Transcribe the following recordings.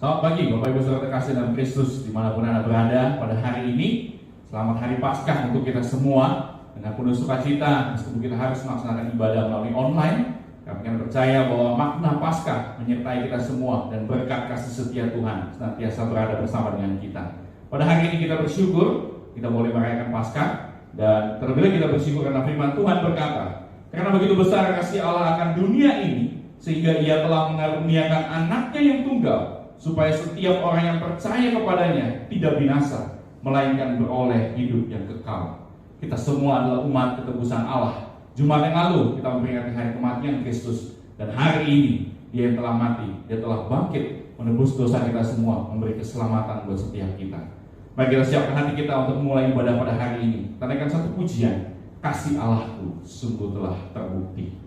Selamat pagi Bapak Ibu Saudara terkasih dalam Kristus dimanapun Anda berada pada hari ini. Selamat Hari Paskah untuk kita semua. Dengan penuh sukacita, meskipun kita harus melaksanakan ibadah melalui online, kami akan percaya bahwa makna Paskah menyertai kita semua dan berkat kasih setia Tuhan senantiasa berada bersama dengan kita. Pada hari ini kita bersyukur, kita boleh merayakan Paskah, dan terlebih kita bersyukur karena firman Tuhan berkata, karena begitu besar kasih Allah akan dunia ini, sehingga Ia telah mengaruniakan anaknya yang tunggal, supaya setiap orang yang percaya kepadanya tidak binasa, melainkan beroleh hidup yang kekal. Kita semua adalah umat ketebusan Allah. Jumat yang lalu kita memperingati hari kematian Kristus, dan hari ini Dia yang telah mati, Dia telah bangkit menebus dosa kita semua, memberi keselamatan buat setiap kita. Mari kita siapkan hati kita untuk mulai ibadah pada hari ini. Kita naikkan satu pujian, kasih Allahku sungguh telah terbukti.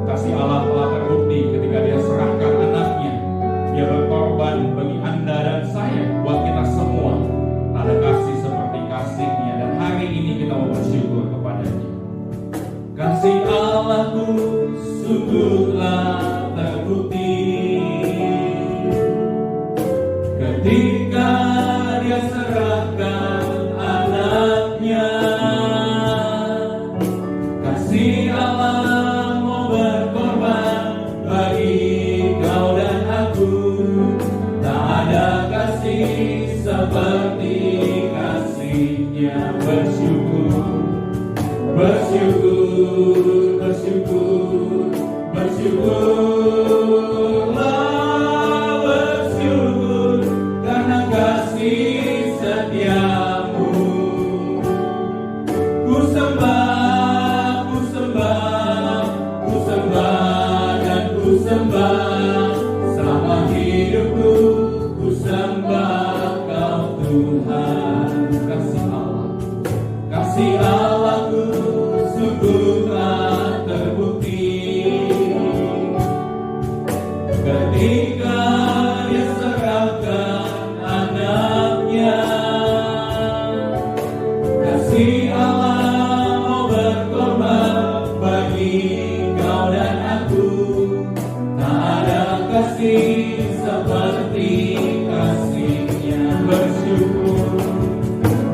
Kasih Allah telah terbukti ketika Dia serahkan anaknya. Dia berkorban bagi Anda dan saya, buat kita semua. Tak ada kasih seperti kasih-Nya, dan hari ini kita mau bersyukur kepadanya. Kasih Allahku sungguh telah terbukti ketika Dia serahkan anaknya. Kasih Allah mau berkorban bagi kau dan aku. Tak ada kasih seperti kasih-Nya. Bersyukur, bersyukur, bersyukur, bersyukurlah, bersyukur karena kasih setiamu. Ku sembah, ku sembah, ku sembah dan ku sembah selama hidupku. Ku sembah Kau Tuhan. Kasih Allahku sungguh telah terbukti ketika Dia serahkan anaknya. Kasih Allah mau berkorban bagi kau dan aku. Tak ada kasih seperti kasih-Nya. Bersyukur,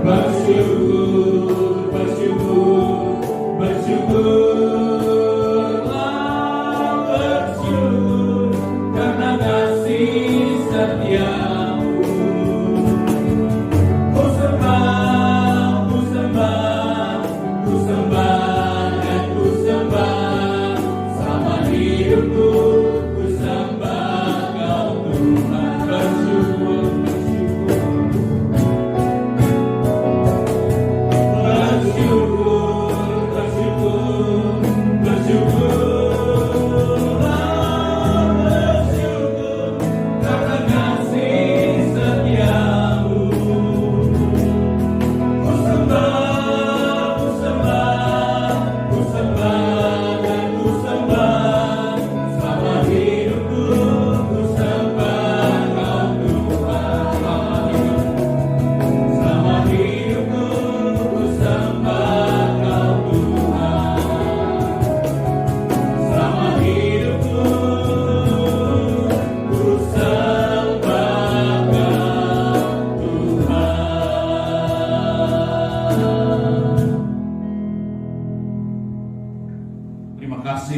bersyukur, bersyukur, bersyukurlah, bersyukur karena kasih setiamu. Ku sembah, ku sembah, ku sembah dan ku sembah selama hidupku. Ku sembah Kau Tuhan. Bersyukur,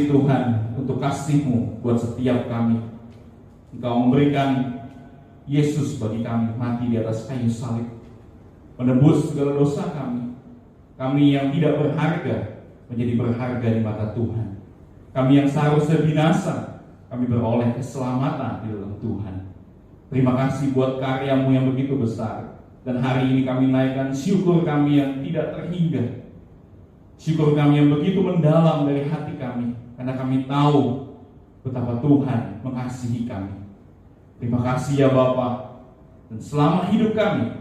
Tuhan untuk kasih-Mu buat setiap kami. Engkau memberikan Yesus bagi kami, mati di atas kayu salib, menebus segala dosa kami. Kami yang tidak berharga menjadi berharga di mata Tuhan. Kami yang seharusnya binasa, kami beroleh keselamatan di dalam Tuhan. Terima kasih buat karya-Mu yang begitu besar. Dan hari ini kami naikkan syukur kami yang tidak terhingga, syukur kami yang begitu mendalam dari hati kami, karena kami tahu betapa Tuhan mengasihi kami. Terima kasih ya Bapa. Dan selama hidup kami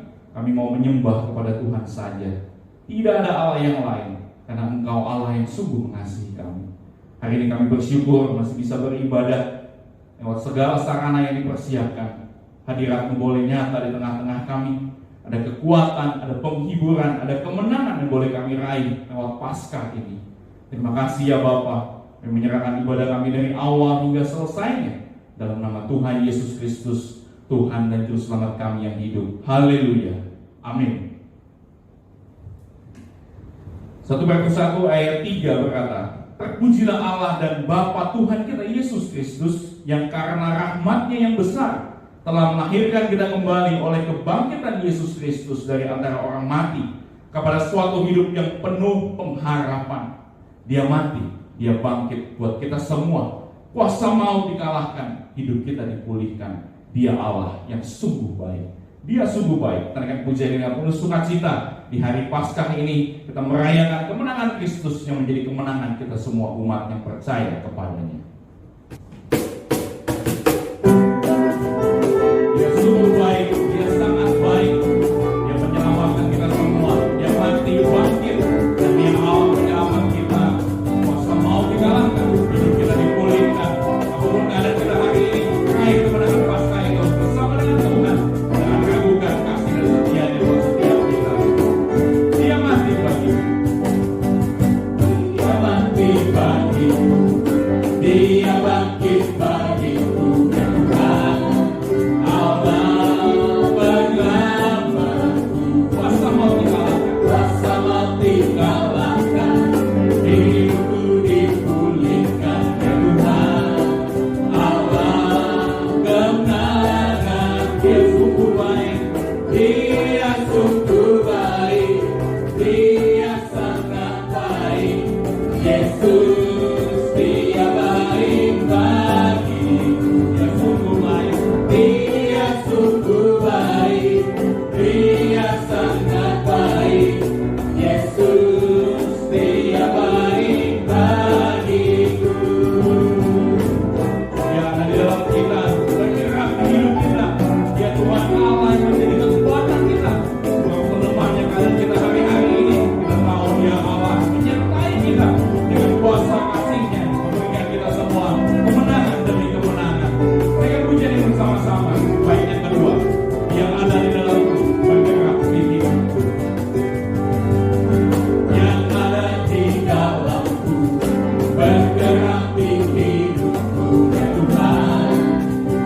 mau menyembah kepada Tuhan saja. Tidak ada Allah yang lain, karena Engkau Allah yang sungguh mengasihi kami. Hari ini kami bersyukur masih bisa beribadah lewat segala sarana yang dipersiapkan. Hadirat-Mu boleh nyata di tengah-tengah kami. Ada kekuatan, ada penghiburan, ada kemenangan yang boleh kami raih lewat Paskah ini. Terima kasih ya Bapa, yang menyerahkan ibadah kami dari awal hingga selesainya. dalam nama Tuhan Yesus Kristus, Tuhan dan Juru Selamat kami yang hidup. Haleluya. Amin. 1 Petrus 1 ayat 3 berkata, terpujilah Allah dan Bapa Tuhan kita Yesus Kristus, yang karena rahmat-Nya yang besar telah melahirkan kita kembali oleh kebangkitan Yesus Kristus dari antara orang mati kepada suatu hidup yang penuh pengharapan. Dia mati, Dia bangkit buat kita semua. Kuasa maut dikalahkan, hidup kita dipulihkan. Dia Allah yang sungguh baik. Dia sungguh baik. Tanakan pujian dengan penuh sukacita di hari Paskah ini kita merayakan kemenangan Kristus yang menjadi kemenangan kita semua umat yang percaya kepadanya. Dia sungguh baik, Dia sangat baik. Dia menyelamatkan kita semua. Dia mati, bangkit, dan Dia Allah menyelamatkan kita. Kuasa maut dikalahkan, hidup kita dipulihkan. Apapun keadaan kita hari ini, raih kemenangan Paskah itu bersama dengan Tuhan. Jangan ragukan kasih dan setia-Nya buat setiap kita. Dia mati bagimu. Dia mati bagimu. Dia bangkit bagiku, ya Tuhan, Allah penyelamatku. Kuasa maut dikalahkan, hidupku dipulihkan, ya Tuhan, Allah kemenangan. Dia sungguh baik, Dia sungguh baik, Dia sangat baik. Yesus Dia baik bagiku, Dia sungguh baik, Dia sungguh baik, Dia sangat baik. Yesus Dia baik bagiku. Dia ada di dalam kita, bergerak di hidup kita. Dia Tuhan Allah yang menjadi kekuatan kita. Walaupun lemahnya keadaan kita hari-hari ini, kita tahu Dia Allah menyertai kita dengan kuasa kasih-Nya, memberikan kita semua kemenangan demi kemenangan. Saya puji ini bersama-sama. Baik, yang kedua, yang ada di dalamku bergerak di hidupku. Yang ada di dalamku bergerak di hidupku, ya Tuhan,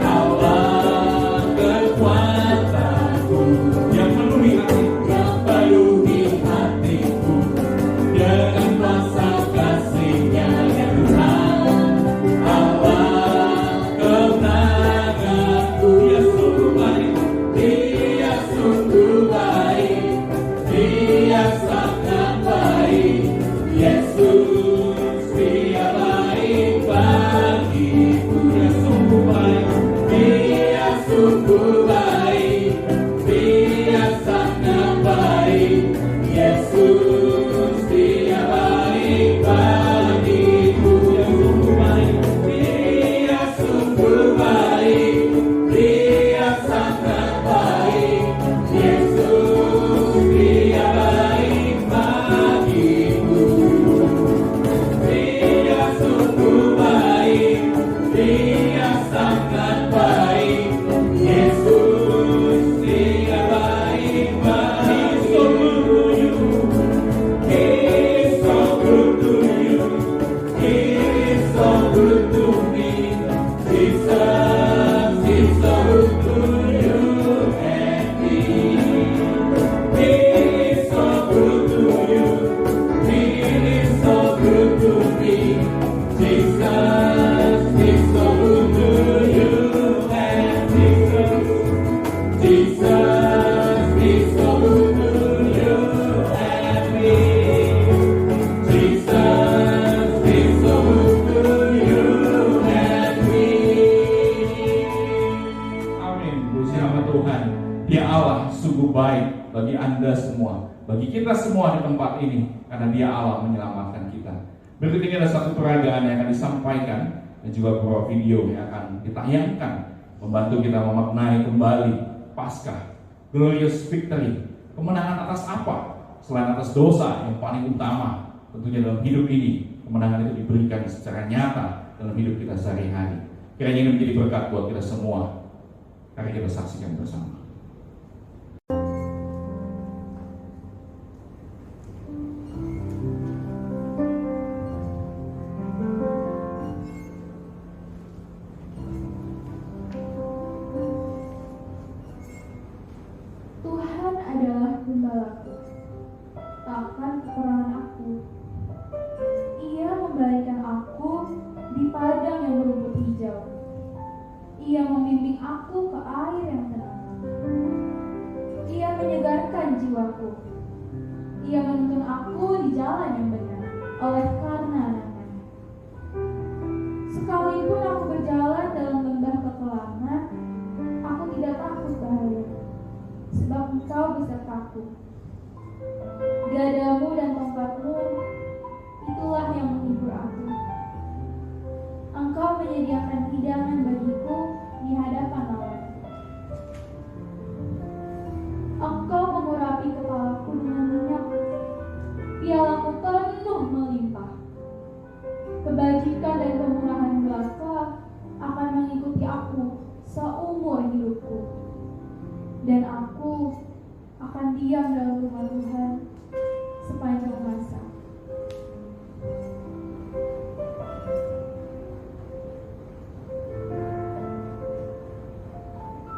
Allah kekuatanku, yang penuhi hatiku dengan kuasa kasih-Nya, ya Tuhan, Allah kemenanganku. Dia sungguh baik, Dia sungguh baik, Dia sangat baik. Yesus Dia baik bagiku. Dia sungguh baik, Dia sungguh baik, Dia sangat baik. Yesus Dia baik bagiku. Dia sungguh baik, Dia sungguh baik, Dia sangat baik. Yesus Dia baik bagiku. Dia sungguh baik, Dia sangat baik. Yesus Dia baik bagiku. He's so good to you. He's so good to me. Jesus, He's so good to you and me. He's so good to you. He's so good to me. Jesus, He's so good to you and me. Jesus, He's so good to you and me. Jesus, He's so good to you and me. Amin. Puji nama Tuhan. Dia Allah sungguh baik bagi Anda semua, bagi kita semua di tempat ini, karena Dia Allah menyelamatkan kita. Berikut ini ada satu peragaan yang akan disampaikan dan juga beberapa video yang akan ditayangkan membantu kita memaknai kembali Paskah, glorious victory. Kemenangan atas apa? Selain atas dosa yang paling utama, tentunya dalam hidup ini, kemenangan itu diberikan secara nyata dalam hidup kita sehari-hari. Kiranya ini menjadi berkat buat kita semua. Mari kita saksikan bersama. di padang yang berumput hijau. Ia membimbing aku ke air yang tenang. Ia menyegarkan jiwaku. Ia menuntun aku di jalan yang benar oleh karena nama-Nya. Sekalipun aku berjalan dalam lembah kekelaman, aku tidak takut bahaya, sebab Engkau besertaku. Gadamu dan tongkatmu, itulah yang menghibur aku. Engkau menyediakan hidangan bagiku di hadapan lawanku. Engkau mengurapi kepalaku dengan minyak, pialaku penuh melimpah. Kebajikan dan kemurahan belaka akan mengikuti aku seumur hidupku, dan aku akan diam dalam rumah Tuhan sepanjang masa.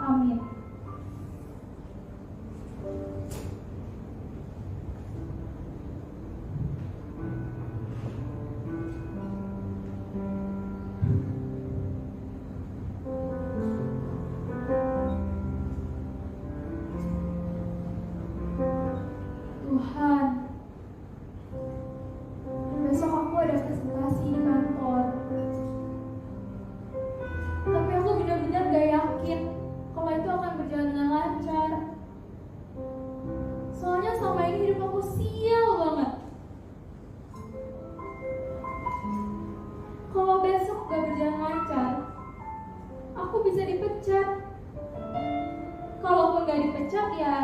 Amin. Tuhan, besok aku ada presentasi di kantor. Tapi aku benar-benar gak yakin kalau itu akan berjalan dengan lancar. Soalnya selama ini hidup aku sial banget. Kalau besok gak berjalan lancar, aku bisa dipecat. Kalaupun gak dipecat ya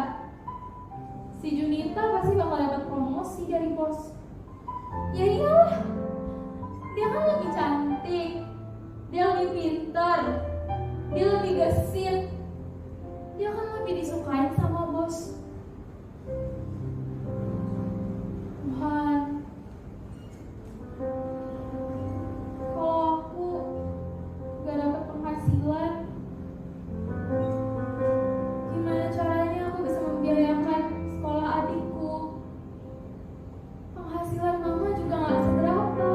si Junita pasti bakal dapat promosi dari bos. Ya iyalah, dia kan lebih cantik, dia lebih pintar, dia lebih gesit, dia kan lebih disukain sama bos. Tuhan, kalau aku gak dapat penghasilan, gimana caranya aku bisa membiayakan sekolah adikku? Penghasilan mama juga gak seberapa.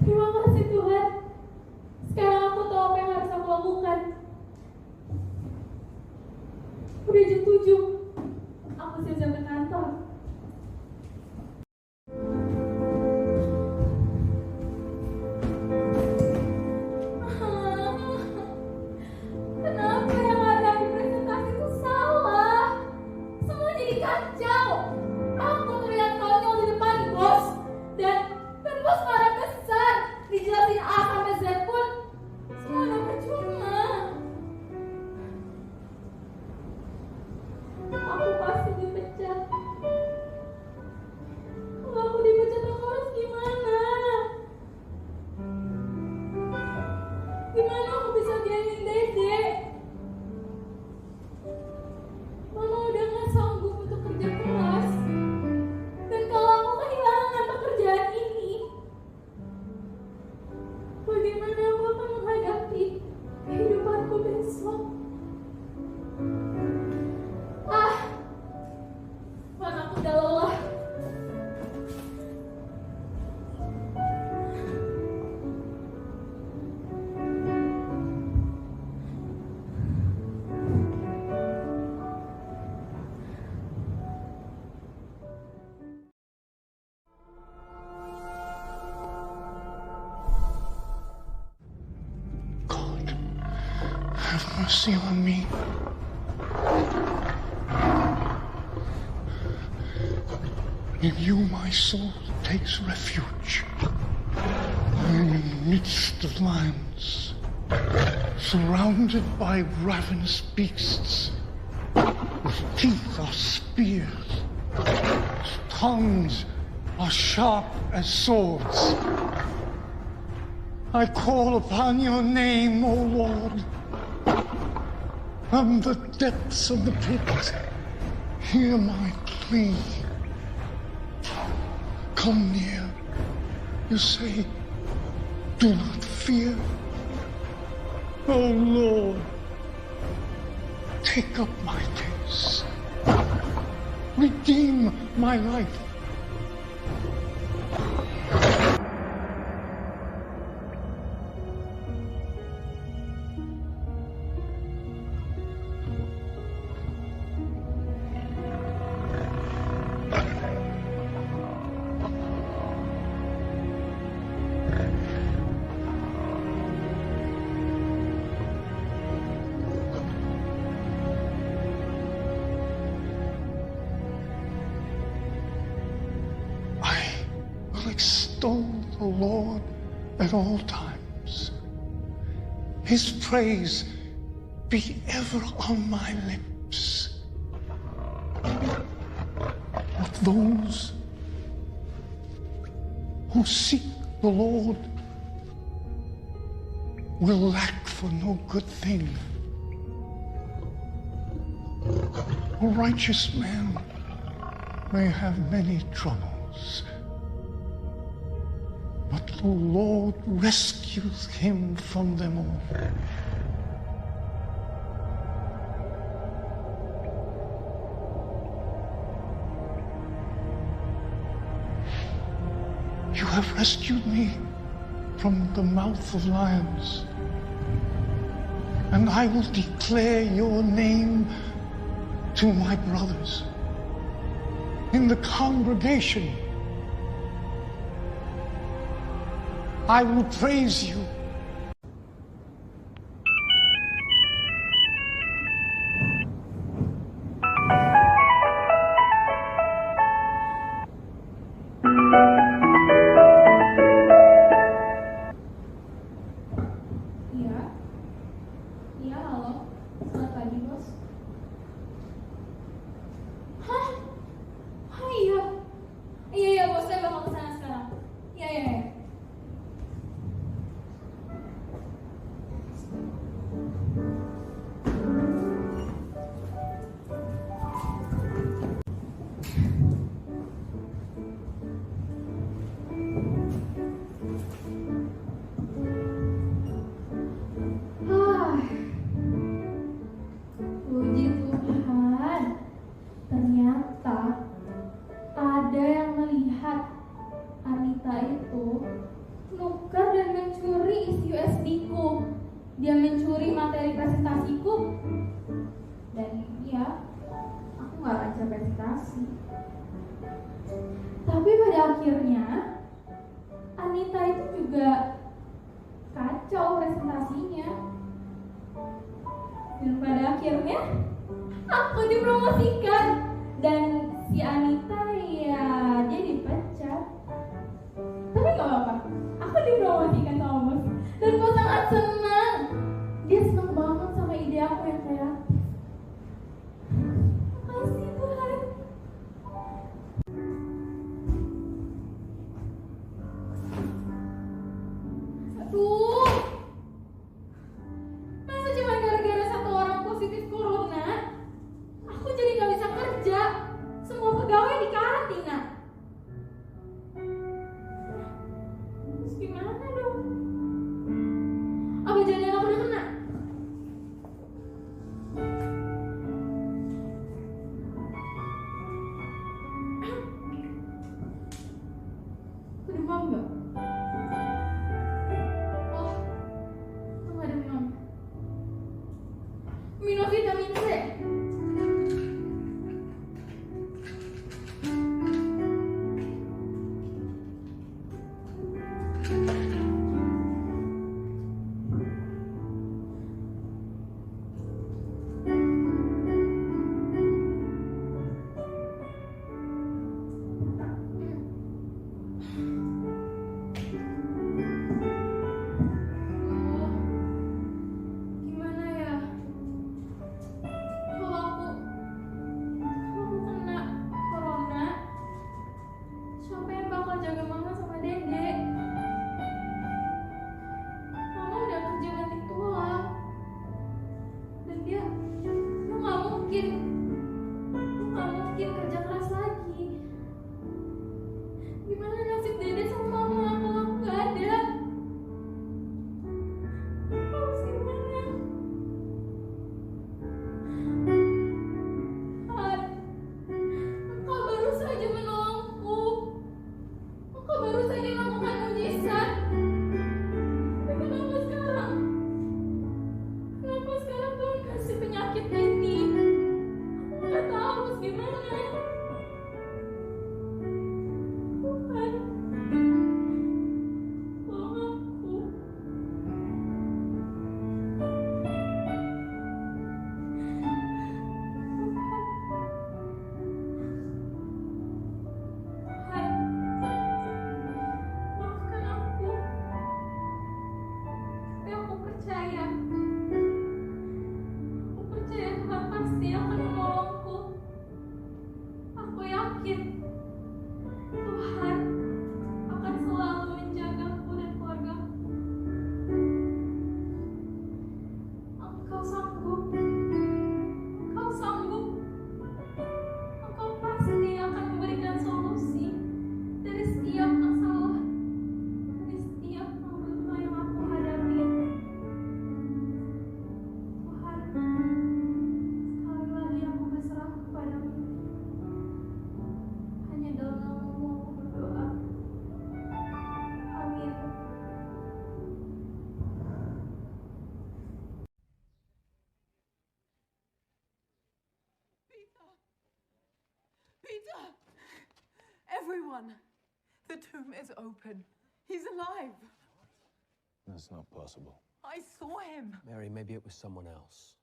Terima kasih Tuhan. Sekarang aku tahu apa yang harus aku lakukan. Udah jam 7. Aku siap-siap ke kantor. Kenapa yang ada di presentasi itu salah? Semua jadi kacau. Aku terlihat konyol di depan bos. Dan bos marah besar. Dijelasin A sampai Z pun semua udah percuma. Aku pasti dipecat. Kalau aku dipecat, aku harus gimana? Gimana aku bisa biarin Dede? Mama udah gak sanggup untuk kerja keras. Dan kalau aku kehilangan pekerjaan ini, bagaimana aku akan menghadapi kehidupanku besok? Mataku udah lelah. God, have mercy on me. In you my soul takes refuge. I am in the midst of lions, surrounded by ravenous beasts. Whose teeth are spears, whose tongues are sharp as swords. I call upon your name, O Lord. From the depths of the pit, hear my plea. Come near, you say, do not fear. O Lord, take up my case. Redeem my life. Extol the Lord at all times. His praise be ever on my lips. But those who seek the Lord will lack for no good thing. A righteous man may have many troubles, but the Lord rescues him from them all. You have rescued me from the mouth of lions, and I will declare your name to my brothers. In the congregation, I will praise you. Iya. Iya, halo. Selamat pagi, Bos. Hah? Oh iya. Iya, Bos. Saya bakal kesana sekarang. Iya. dia mencuri materi presentasiku. Dan ya, aku gak lancar presentasi. Tapi pada akhirnya Anita itu juga kacau presentasinya. Dan pada akhirnya aku dipromosikan. Dan si Anita ya dia dipecat. Tapi gak apa-apa, aku dipromosikan sama bos. Dan bos sangat senang. Dia senang banget sama ide aku yang kreatif. Makasih Tuhan. Aduh, masa cuma gara-gara satu orang positif corona aku jadi gak bisa kerja. Semua pegawai dikarantina. Terus gimana dong? Apa jangan aku udah kena? Aku demam gak? Oh, aku gak demam. Minum vitamin C. Gimana ya? Kalau aku kena corona, siapa yang bakal jaga mama sama dede? Mama udah kerja banting tulang, dan dia nggak mungkin kerja keras lagi. Gimana nasib dede sama mama kalau aku nggak ada? Harus gimana? Engkau baru saja menolongku. Engkau baru saja melakukan mujizat. Tapi kenapa sekarang? Kenapa sekarang Tuhan kasih penyakit ini? Aku nggak tahu harus gimana. Tuhan, tolong aku. Tuhan, maafkan aku. Tapi aku percaya Tuhan pasti akan menolongku. Aku yakin Tuhan akan selalu menjagaku dan keluargaku. Engkau sanggup. Engkau sanggup. Engkau pasti akan memberikan solusi dari setiap masalah, dari setiap problema yang aku hadapi. Tuhan, sekali lagi aku berserah kepadamu. Hanya dalam nama-Mu aku berdoa. Amin. Peter! Everyone! The tomb is open. He's alive. That's not possible. I saw him. Mary, maybe it was someone else.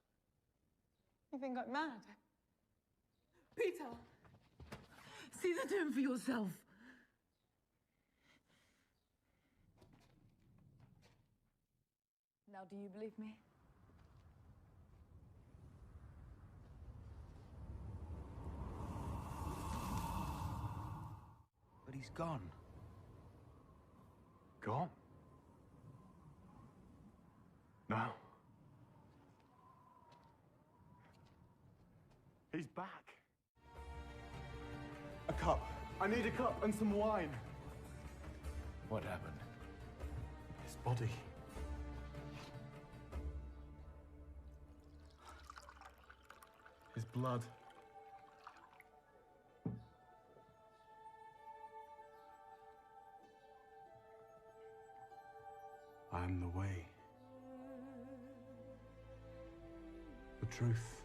You think I'm mad? Peter! See the tomb for yourself. Now, do you believe me? But he's gone. Gone? No. He's back. A cup. I need a cup and some wine. What happened? His body. His blood. I am the way, truth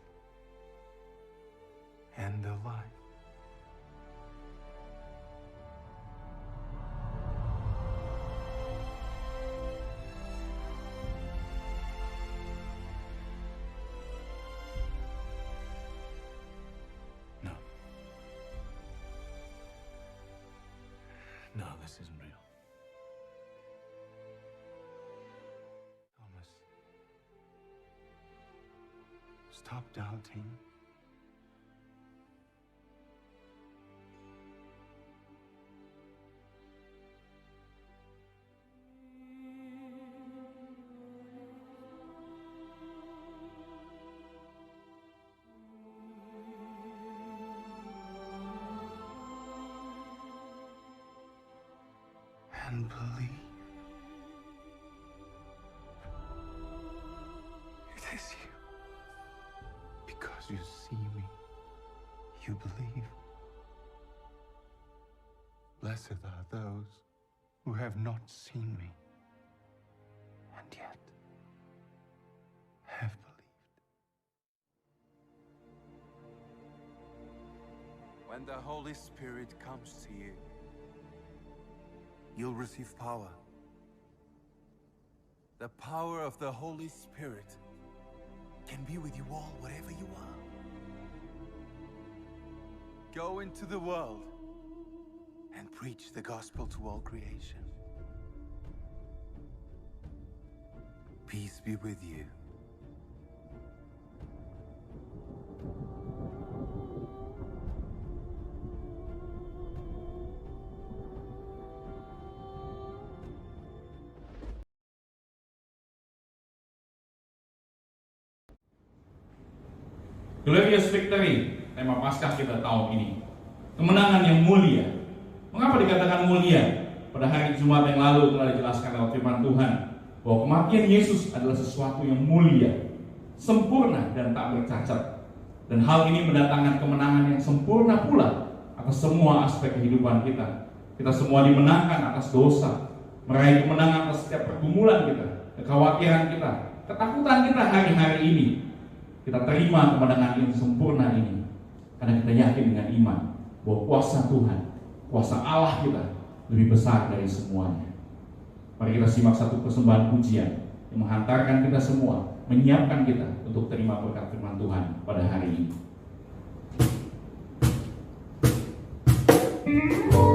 and the life. No. No, this isn't real. Thomas, stop doubting. And believe. It is you. Because you see me, you believe. Blessed are those who have not seen me, and yet have believed. When the Holy Spirit comes to you, you'll receive power. The power of the Holy Spirit can be with you all, wherever you are. Go into the world and preach the gospel to all creation. Peace be with you. Glorious Victory, tema Paskah kita tahun ini. Kemenangan yang mulia. Mengapa dikatakan mulia? Pada hari Jumat yang lalu telah dijelaskan lewat firman Tuhan bahwa kematian Yesus adalah sesuatu yang mulia, sempurna dan tak bercacat. Dan hal ini mendatangkan kemenangan yang sempurna pula atas semua aspek kehidupan kita. Kita semua dimenangkan atas dosa, meraih kemenangan atas setiap pergumulan kita, kekhawatiran kita, ketakutan kita hari-hari ini. Kita terima kemenangan yang sempurna ini karena kita yakin dengan iman bahwa kuasa Tuhan, kuasa Allah kita lebih besar dari semuanya. Mari kita simak satu persembahan pujian yang menghantarkan kita semua, menyiapkan kita untuk terima berkat firman Tuhan pada hari ini. Kau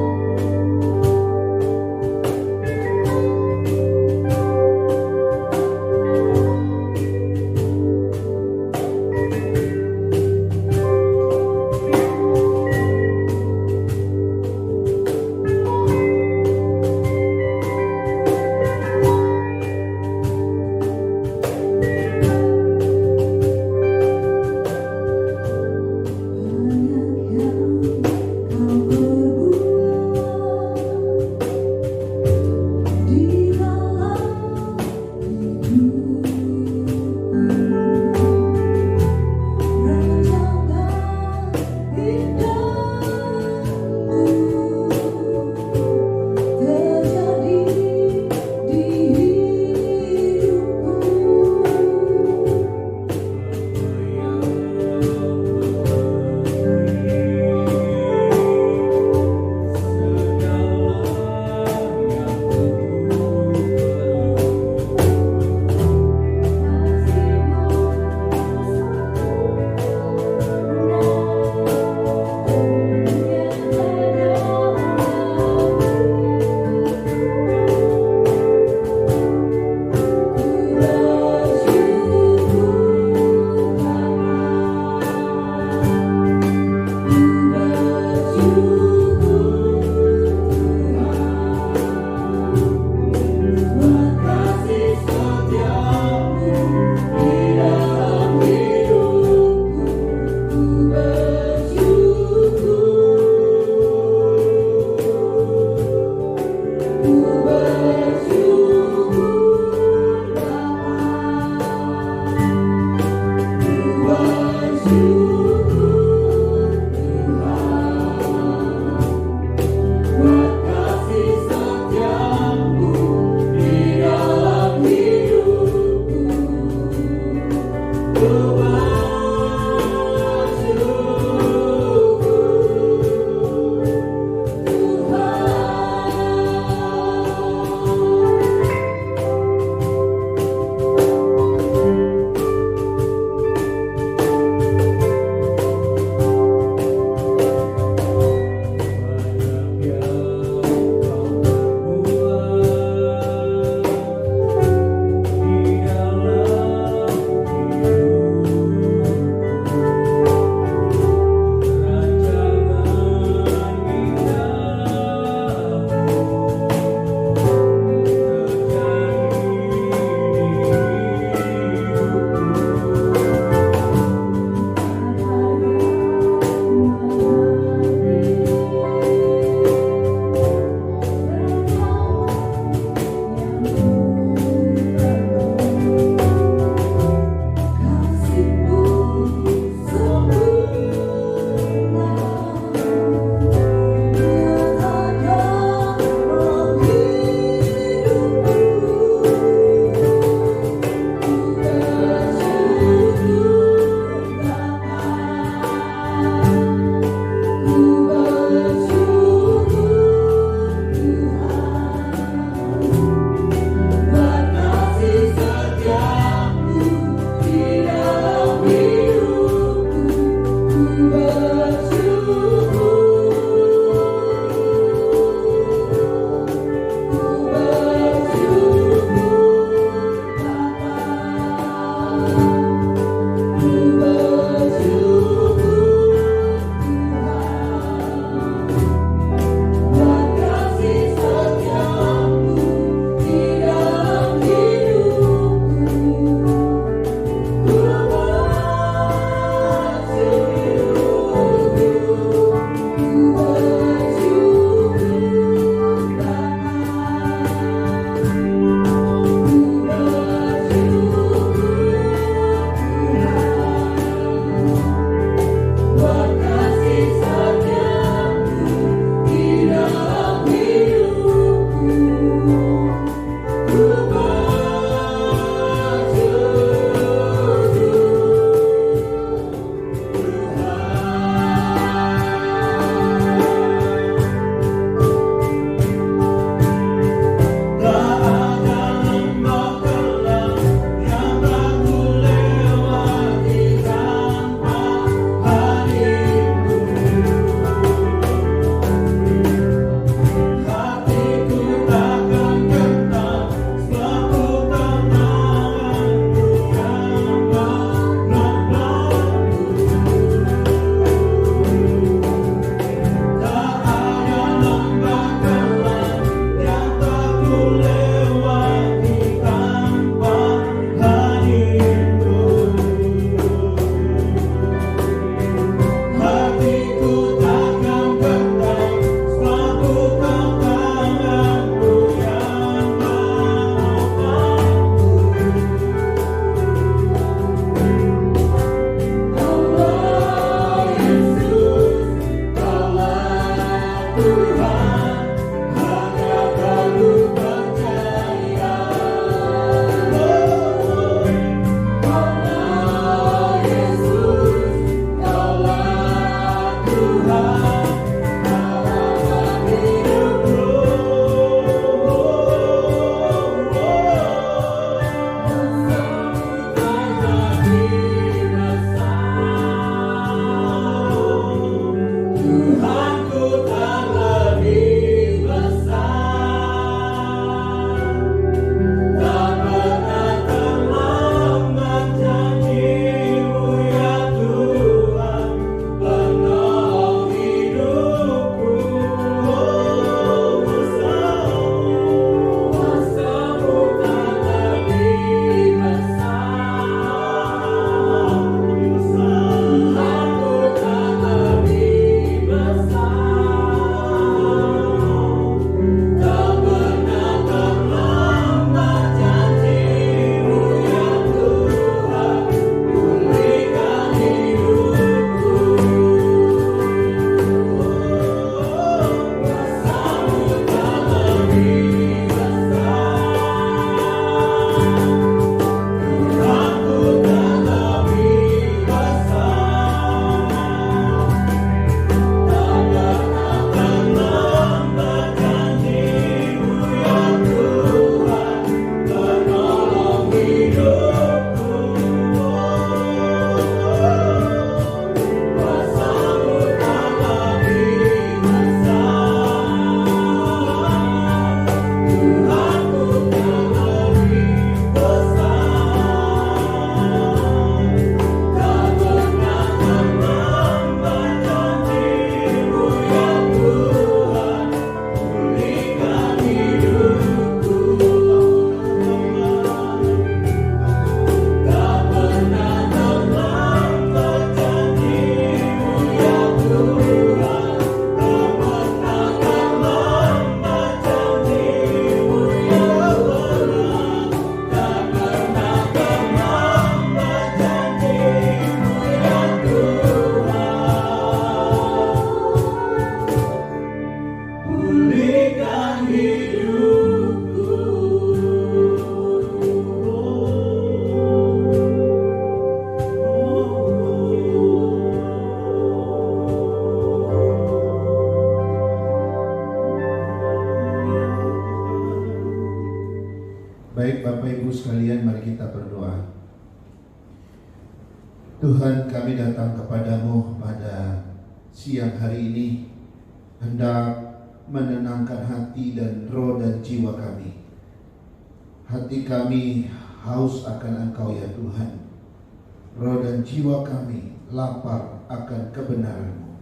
Baik Bapak Ibu sekalian, mari kita berdoa. Tuhan, kami datang kepadamu pada siang hari ini, hendak menenangkan hati dan roh dan jiwa kami. Hati kami haus akan Engkau ya Tuhan. Roh dan jiwa kami lapar akan kebenaran-Mu.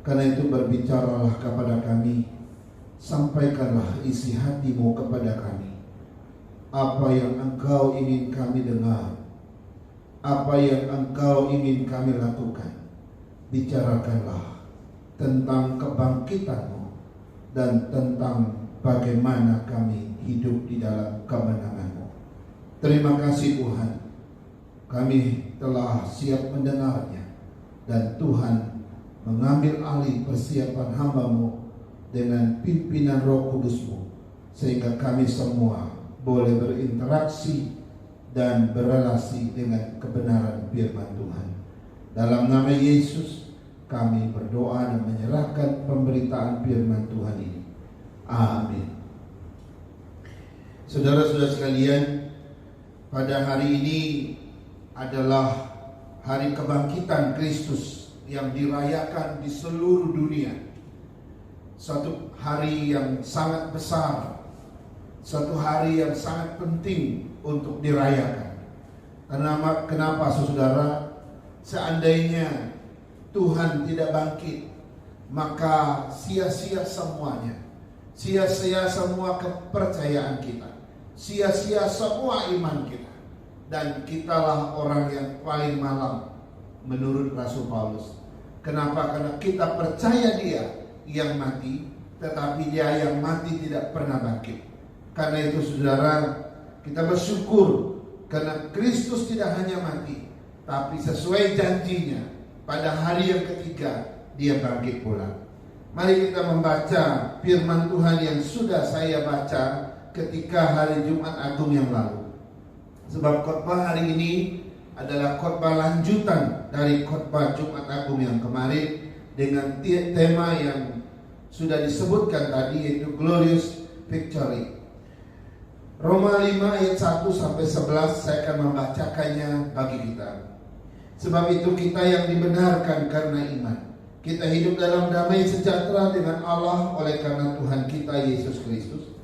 Karena itu berbicaralah kepada kami, sampaikanlah isi hati-Mu kepada kami. Apa yang Engkau ingin kami dengar, apa yang Engkau ingin kami lakukan. Bicarakanlah tentang kebangkitan-Mu dan tentang bagaimana kami hidup di dalam kemenangan-Mu. Terima kasih Tuhan, kami telah siap mendengarnya, dan Tuhan mengambil alih persiapan hamba-Mu dengan pimpinan Roh Kudus-Mu, sehingga kami semua boleh berinteraksi dan berelasi dengan kebenaran firman Tuhan. Dalam nama Yesus kami berdoa dan menyerahkan pemberitaan firman Tuhan ini. Amin. Saudara-saudara sekalian, pada hari ini adalah hari kebangkitan Kristus yang dirayakan di seluruh dunia. Satu hari yang sangat besar, satu hari yang sangat penting untuk dirayakan. Kenapa saudara? Seandainya Tuhan tidak bangkit, maka sia-sia semuanya. Sia-sia semua kepercayaan kita, sia-sia semua iman kita. Dan kitalah orang yang paling malang menurut Rasul Paulus. Kenapa? Karena kita percaya Dia yang mati, tetapi Dia yang mati tidak pernah bangkit. Karena itu saudara, kita bersyukur karena Kristus tidak hanya mati, tapi sesuai janjinya pada hari yang ketiga Dia bangkit pula. Mari kita membaca firman Tuhan yang sudah saya baca ketika hari Jumat Agung yang lalu. Sebab khotbah hari ini adalah khotbah lanjutan dari khotbah Jumat Agung yang kemarin dengan tema yang sudah disebutkan tadi, yaitu Glorious Victory. Roma 5 ayat 1 sampai 11 saya akan membacakannya bagi kita. Sebab itu kita yang dibenarkan karena iman, kita hidup dalam damai sejahtera dengan Allah oleh karena Tuhan kita Yesus Kristus.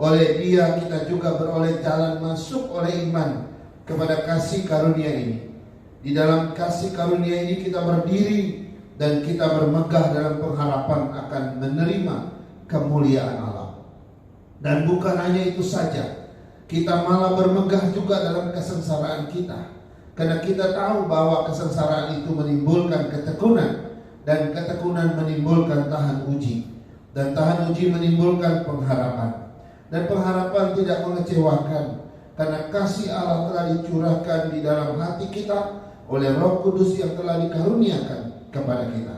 Oleh Dia kita juga beroleh jalan masuk oleh iman kepada kasih karunia ini. Di dalam kasih karunia ini kita berdiri dan kita bermegah dalam pengharapan akan menerima kemuliaan Allah. Dan bukan hanya itu saja, kita malah bermegah juga dalam kesengsaraan kita. Karena kita tahu bahwa kesengsaraan itu menimbulkan ketekunan, dan ketekunan menimbulkan tahan uji, dan tahan uji menimbulkan pengharapan. Dan pengharapan tidak mengecewakan, karena kasih Allah telah dicurahkan di dalam hati kita oleh Roh Kudus yang telah dikaruniakan kepada kita.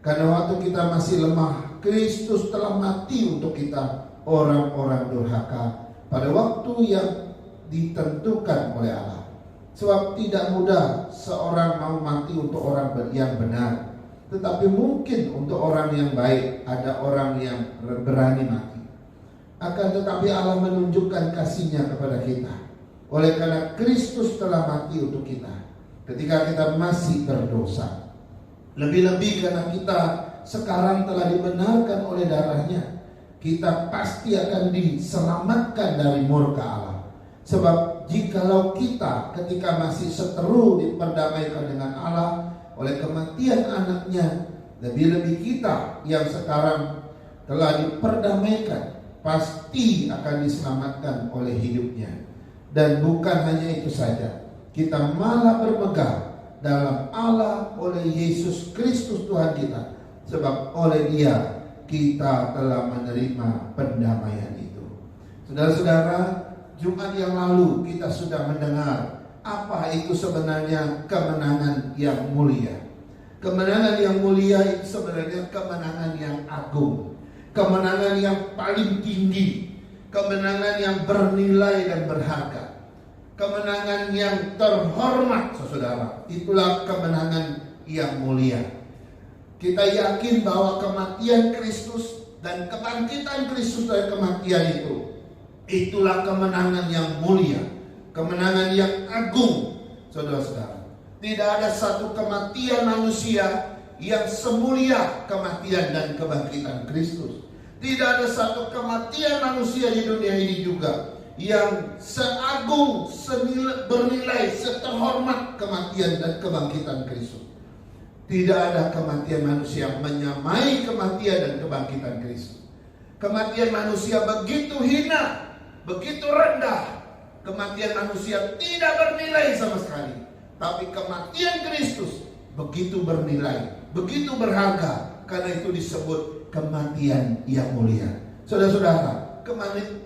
Karena waktu kita masih lemah, Kristus telah mati untuk kita, orang-orang durhaka, pada waktu yang ditentukan oleh Allah. Sebab tidak mudah seorang mau mati untuk orang yang benar, tetapi mungkin untuk orang yang baik ada orang yang berani mati. Akan tetapi Allah menunjukkan kasih-Nya kepada kita oleh karena Kristus telah mati untuk kita ketika kita masih berdosa. Lebih-lebih karena kita sekarang telah dibenarkan oleh darah-Nya, kita pasti akan diselamatkan dari murka Allah. Sebab jikalau kita ketika masih seteru diperdamaikan dengan Allah oleh kematian anaknya, lebih-lebih kita yang sekarang telah diperdamaikan pasti akan diselamatkan oleh hidupnya. Dan bukan hanya itu saja, kita malah bermegah dalam Allah oleh Yesus Kristus Tuhan kita. Sebab oleh Dia kita telah menerima pendamaian itu. Saudara-saudara, Jumat yang lalu kita sudah mendengar apa itu sebenarnya kemenangan yang mulia. Kemenangan yang mulia itu sebenarnya kemenangan yang agung, kemenangan yang paling tinggi, kemenangan yang bernilai dan berharga, kemenangan yang terhormat, saudara. Itulah kemenangan yang mulia. Kita yakin bahwa kematian Kristus dan kebangkitan Kristus dari kematian itulah kemenangan yang mulia, kemenangan yang agung, saudara-saudara. Tidak ada satu kematian manusia yang semulia kematian dan kebangkitan Kristus. Tidak ada satu kematian manusia di dunia ini juga yang seagung, bernilai, seterhormat kematian dan kebangkitan Kristus. Tidak ada kematian manusia yang menyamai kematian dan kebangkitan Kristus. Kematian manusia begitu hina, begitu rendah. Kematian manusia tidak bernilai sama sekali. Tapi kematian Kristus begitu bernilai, begitu berharga. Karena itu disebut kematian yang mulia. Saudara-saudara,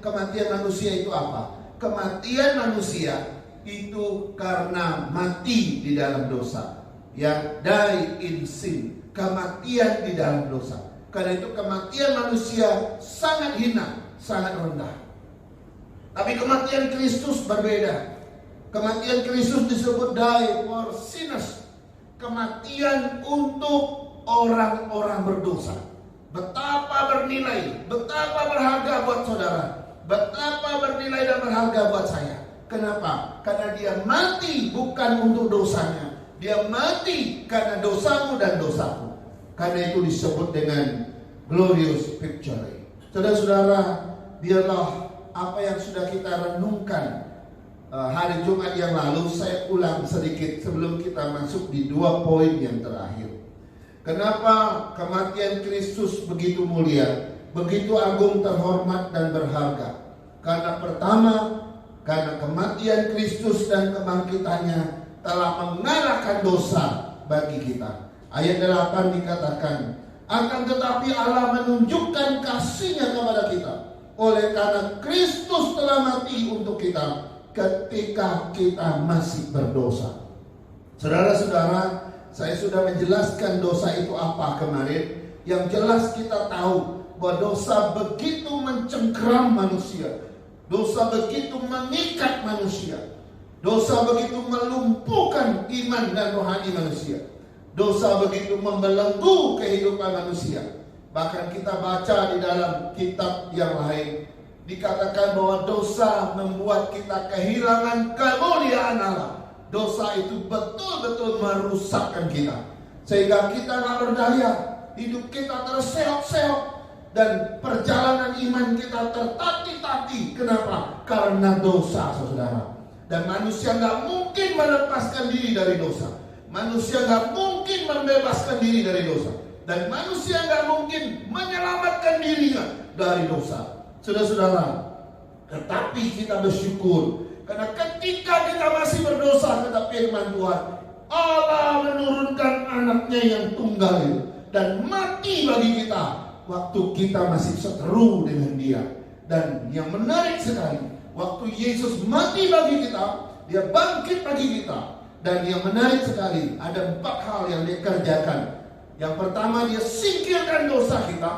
kematian manusia itu apa? Kematian manusia itu karena mati di dalam dosa. Yang die in sin, kematian di dalam dosa. Karena itu kematian manusia sangat hina, sangat rendah. Tapi kematian Kristus berbeda. Kematian Kristus disebut die for sinners, kematian untuk orang-orang berdosa. Betapa bernilai, betapa berharga buat saudara, betapa bernilai dan berharga buat saya. Kenapa? Karena dia mati bukan untuk dosanya, dia mati karena dosamu dan dosaku. Karena itu disebut dengan glorious victory. Saudara-saudara, biarlah apa yang sudah kita renungkan hari Jumat yang lalu saya ulang sedikit sebelum kita masuk di 2 poin yang terakhir. Kenapa kematian Kristus begitu mulia, begitu agung, terhormat dan berharga? Karena pertama, karena kematian Kristus dan kebangkitannya telah mengalahkan dosa bagi kita. Ayat 8 dikatakan, akan tetapi Allah menunjukkan kasih-Nya kepada kita oleh karena Kristus telah mati untuk kita ketika kita masih berdosa. Saudara-saudara, saya sudah menjelaskan dosa itu apa kemarin. Yang jelas kita tahu bahwa dosa begitu mencengkeram manusia. Dosa begitu mengikat manusia. Dosa begitu melumpuhkan iman dan rohani manusia. Dosa begitu membelenggu kehidupan manusia. Bahkan kita baca di dalam kitab yang lain, dikatakan bahwa dosa membuat kita kehilangan kemuliaan Allah. Dosa itu betul-betul merusakkan kita, sehingga kita gak berdaya. Hidup kita terseok-seok, dan perjalanan iman kita tertati-tati. Kenapa? Karena dosa, saudara. Dan manusia gak mungkin melepaskan diri dari dosa. Manusia gak mungkin membebaskan diri dari dosa. Dan manusia gak mungkin menyelamatkan dirinya dari dosa. Saudara-saudara, tetapi kita bersyukur karena ketika kita masih berdosa, kata firman Tuhan, Allah menurunkan anaknya yang tunggal itu dan mati bagi kita waktu kita masih seteru dengan dia. Dan yang menarik sekali, waktu Yesus mati bagi kita, dia bangkit bagi kita. Dan yang menarik sekali, ada 4 hal yang dia kerjakan. Yang pertama, dia singkirkan dosa kita,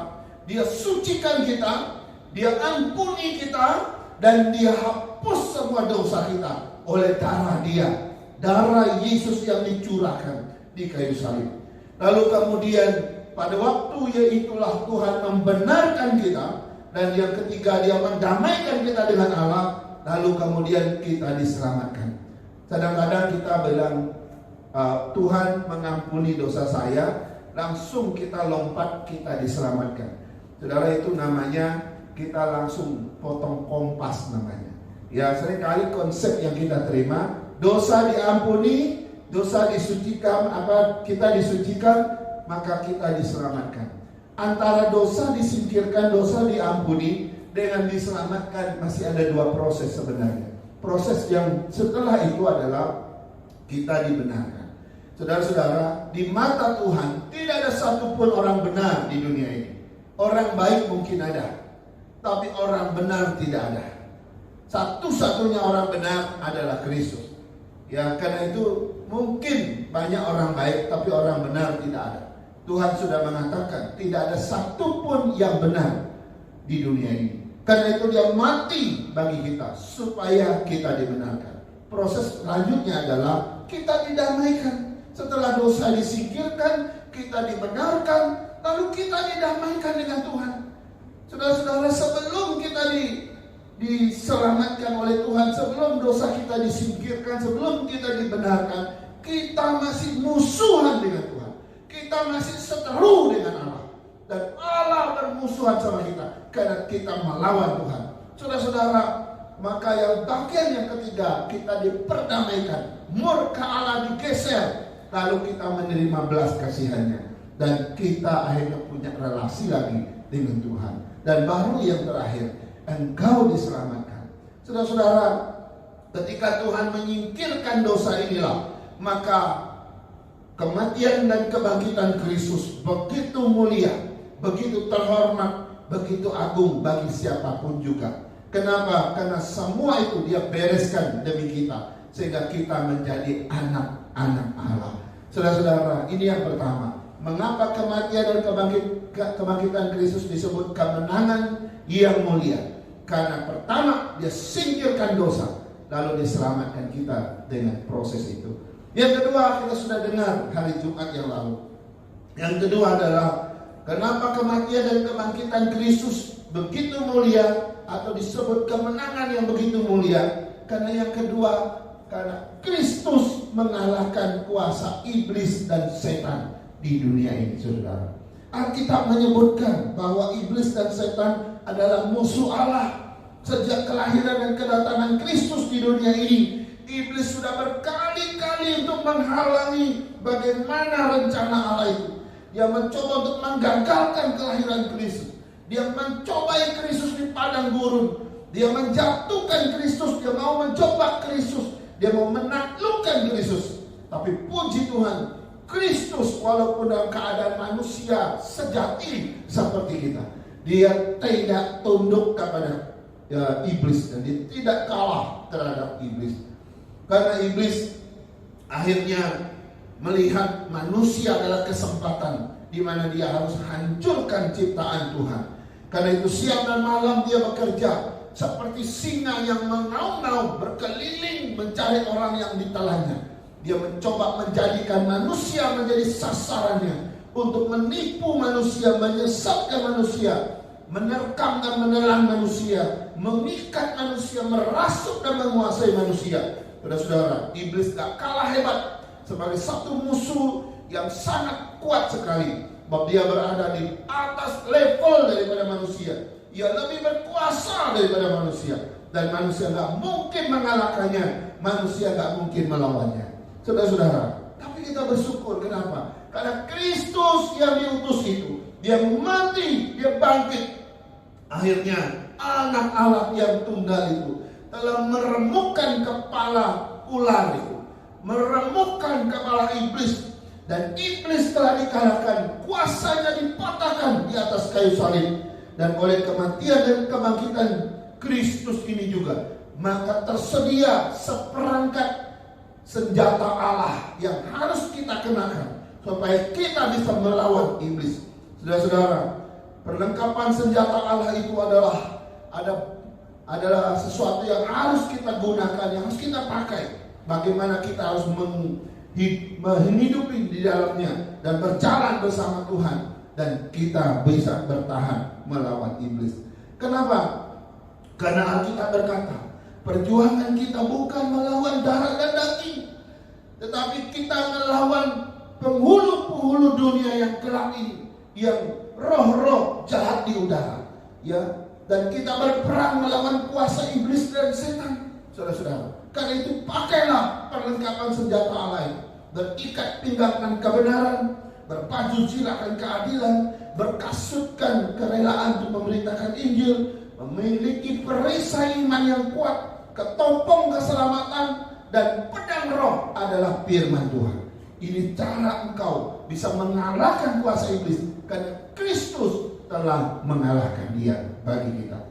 dia sucikan kita, dia ampuni kita, dan dia hapus semua dosa kita oleh darah dia, darah Yesus yang dicurahkan di kayu salib. Lalu kemudian pada waktu yaitulah Tuhan membenarkan kita, dan yang ketiga dia mendamaikan kita dengan Allah. Lalu kemudian kita diselamatkan. Kadang-kadang kita bilang, Tuhan mengampuni dosa saya, langsung kita lompat, kita diselamatkan. Saudara, itu namanya kita langsung potong kompas namanya. Ya, seringkali konsep yang kita terima, dosa diampuni, dosa disucikan, kita disucikan, maka kita diselamatkan. Antara dosa disingkirkan, dosa diampuni, dengan diselamatkan masih ada 2 proses sebenarnya. Proses yang setelah itu adalah kita dibenarkan. Saudara-saudara, di mata Tuhan tidak ada satupun orang benar di dunia ini. Orang baik mungkin ada, tapi orang benar tidak ada. Satu-satunya orang benar adalah Kristus. Ya, karena itu mungkin banyak orang baik, tapi orang benar tidak ada. Tuhan sudah mengatakan tidak ada satupun yang benar di dunia ini. Karena itu dia mati bagi kita supaya kita dibenarkan. Proses selanjutnya adalah kita didamaikan. Setelah dosa disingkirkan, kita dibenarkan, lalu kita didamaikan dengan Tuhan. Saudara-saudara, sebelum kita diselamatkan oleh Tuhan, sebelum dosa kita disingkirkan, sebelum kita dibenarkan, kita masih musuhan dengan Tuhan. Kita masih seteru dengan Allah. Dan Allah bermusuhan sama kita karena kita melawan Tuhan. Saudara-saudara, maka yang bagian yang ketiga, kita diperdamaikan. Murka Allah digeser, lalu kita menerima belas kasihannya, dan kita akhirnya punya relasi lagi dengan Tuhan. Dan baru yang terakhir, engkau diselamatkan. Saudara-saudara, ketika Tuhan menyingkirkan dosa inilah, maka kematian dan kebangkitan Kristus begitu mulia, begitu terhormat, begitu agung bagi siapapun juga. Kenapa? Karena semua itu dia bereskan demi kita, sehingga kita menjadi anak-anak Allah. Saudara-saudara, ini yang pertama. Mengapa kematian dan kebangkitan Kristus disebut kemenangan yang mulia? Karena pertama, dia singkirkan dosa, lalu diselamatkan kita dengan proses itu. Yang kedua, kita sudah dengar hari Jumat yang lalu. Yang kedua adalah, kenapa kematian dan kebangkitan Kristus begitu mulia, atau disebut kemenangan yang begitu mulia? Karena yang kedua, karena Kristus mengalahkan kuasa iblis dan setan di dunia ini, saudara. Alkitab menyebutkan bahwa iblis dan setan adalah musuh Allah. Sejak kelahiran dan kedatangan Kristus di dunia ini, iblis sudah berkali-kali untuk menghalangi bagaimana rencana Allah itu. Dia mencoba untuk menggagalkan kelahiran Kristus. Dia mencobai Kristus di padang gurun. Dia menjatuhkan Kristus. Dia mau mencoba Kristus. Dia mau menaklukkan Kristus. Tapi puji Tuhan, Kristus walaupun dalam keadaan manusia sejati seperti kita, dia tidak tunduk kepada iblis, dan dia tidak kalah terhadap iblis. Karena iblis akhirnya melihat manusia adalah kesempatan di mana dia harus hancurkan ciptaan Tuhan. Karena itu siang dan malam dia bekerja seperti singa yang mengaum-ngaum berkeliling mencari orang yang ditelannya. Dia mencoba menjadikan manusia menjadi sasarannya untuk menipu manusia, menyesatkan manusia, menerkam dan menelan manusia, mengikat manusia, merasuk dan menguasai manusia. Saudara-saudara, iblis gak kalah hebat sebagai satu musuh yang sangat kuat sekali. Sebab dia berada di atas level daripada manusia. Ia lebih berkuasa daripada manusia. Dan manusia gak mungkin mengalahkannya, manusia gak mungkin melawannya. Saudara-saudara, tapi kita bersyukur. Kenapa? Karena Kristus yang diutus itu, dia mati, dia bangkit. Akhirnya anak Allah yang tunggal itu telah meremukkan kepala ular itu, meremukkan kepala iblis. Dan iblis telah dikalahkan, kuasanya dipatahkan di atas kayu salib. Dan oleh kematian dan kebangkitan Kristus ini juga, maka tersedia seperangkat senjata Allah yang harus kita kenakan supaya kita bisa melawan iblis. Saudara-saudara, perlengkapan senjata Allah itu adalah sesuatu yang harus kita gunakan, yang harus kita pakai. Bagaimana kita harus menghidupi di dalamnya dan berjalan bersama Tuhan, dan kita bisa bertahan melawan iblis. Kenapa? Karena Alkitab berkata, perjuangan kita bukan melawan darah dan daging, tetapi kita melawan penghulu-penghulu dunia yang gelap ini, yang roh-roh jahat di udara, ya. Dan kita berperang melawan kuasa iblis dan setan, saudara-saudara. Karena itu pakailah perlengkapan senjata Allah itu. Berikat pinggang kebenaran, berpacu silakan keadilan, berkasutkan kerelaan untuk memberitakan Injil, memiliki perisai iman yang kuat, ketopong keselamatan, dan pedang roh adalah firman Tuhan. Ini cara engkau bisa mengalahkan kuasa iblis, karena Kristus telah mengalahkan dia bagi kita.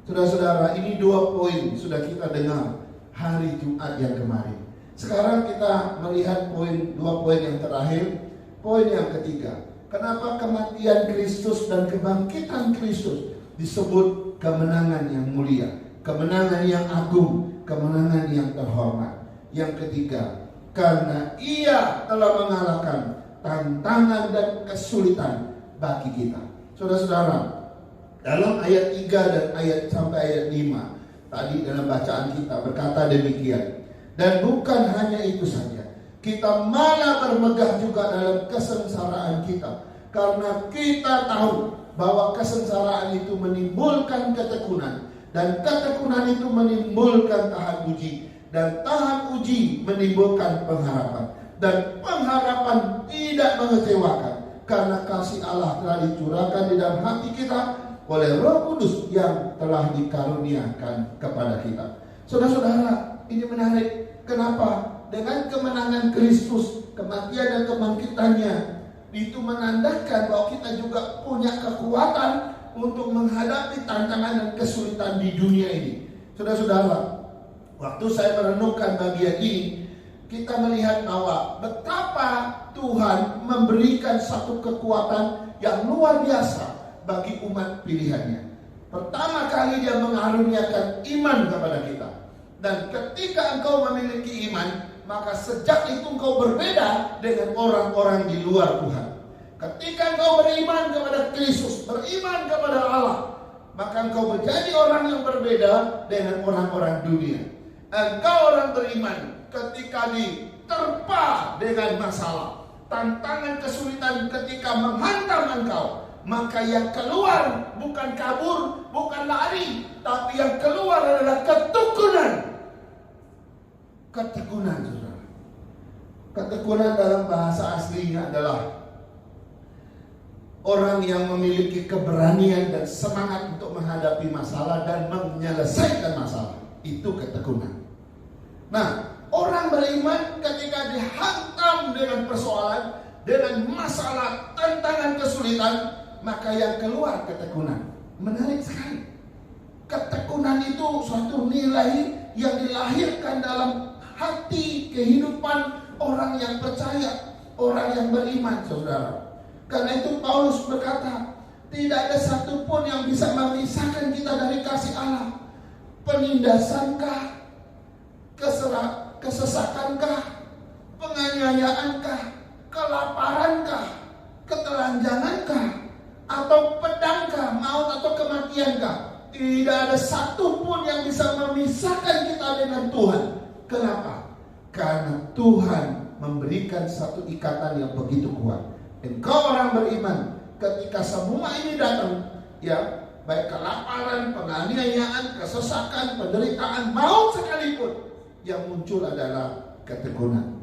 Saudara-saudara, ini 2 poin sudah kita dengar hari Jumat yang kemarin. Sekarang kita melihat 2 poin yang terakhir. Poin yang ketiga, kenapa kematian Kristus dan kebangkitan Kristus disebut kemenangan yang mulia, kemenangan yang agung, kemenangan yang terhormat. Yang ketiga, karena ia telah mengalahkan tantangan dan kesulitan bagi kita. Saudara-saudara, dalam ayat 3 dan ayat sampai ayat 5 tadi dalam bacaan kita berkata demikian. Dan bukan hanya itu saja, kita malah bermegah juga dalam kesengsaraan kita, karena kita tahu bahwa kesengsaraan itu menimbulkan ketekunan, dan ketekunan itu menimbulkan tahan uji, dan tahan uji menimbulkan pengharapan, dan pengharapan tidak mengecewakan, karena kasih Allah telah dicurahkan di dalam hati kita oleh Roh Kudus yang telah dikaruniakan kepada kita. Saudara-saudara, ini menarik. Kenapa? Dengan kemenangan Kristus, kematian dan kebangkitannya, itu menandakan bahwa kita juga punya kekuatan untuk menghadapi tantangan dan kesulitan di dunia ini. Saudara-saudara, waktu saya merenungkan bagian ini, kita melihat bahwa betapa Tuhan memberikan satu kekuatan yang luar biasa bagi umat pilihannya. Pertama kali dia mengaruniakan iman kepada kita. Dan ketika engkau memiliki iman, maka sejak itu engkau berbeda dengan orang-orang di luar Tuhan. Ketika engkau beriman kepada Kristus, beriman kepada Allah, maka engkau menjadi orang yang berbeda dengan orang-orang dunia. Engkau orang beriman ketika diterpa dengan masalah, tantangan kesulitan ketika menghantam engkau, maka yang keluar bukan kabur, bukan lari, tapi yang keluar adalah ketekunan. Ketekunan, saudara. Ketekunan dalam bahasa aslinya adalah orang yang memiliki keberanian dan semangat untuk menghadapi masalah dan menyelesaikan masalah. Itu ketekunan. Nah, orang beriman ketika dihantam dengan persoalan, dengan masalah, tantangan, kesulitan, maka yang keluar ketekunan. Menarik sekali. Ketekunan itu suatu nilai yang dilahirkan dalam hati kehidupan orang yang percaya, orang yang beriman, saudara. Karena itu Paulus berkata, tidak ada satupun yang bisa memisahkan kita dari kasih Allah. Penindasankah, kesesakankah, penganiayaankah, kelaparankah, ketelanjangankah, atau pedangkah, maut atau kematiankah? Tidak ada satupun yang bisa memisahkan kita dengan Tuhan. Kenapa? Karena Tuhan memberikan satu ikatan yang begitu kuat. Engkau orang beriman, ketika semua ini datang, ya, baik kelaparan, penganiayaan, kesesakan, penderitaan, maut sekalipun, yang muncul adalah ketekunan.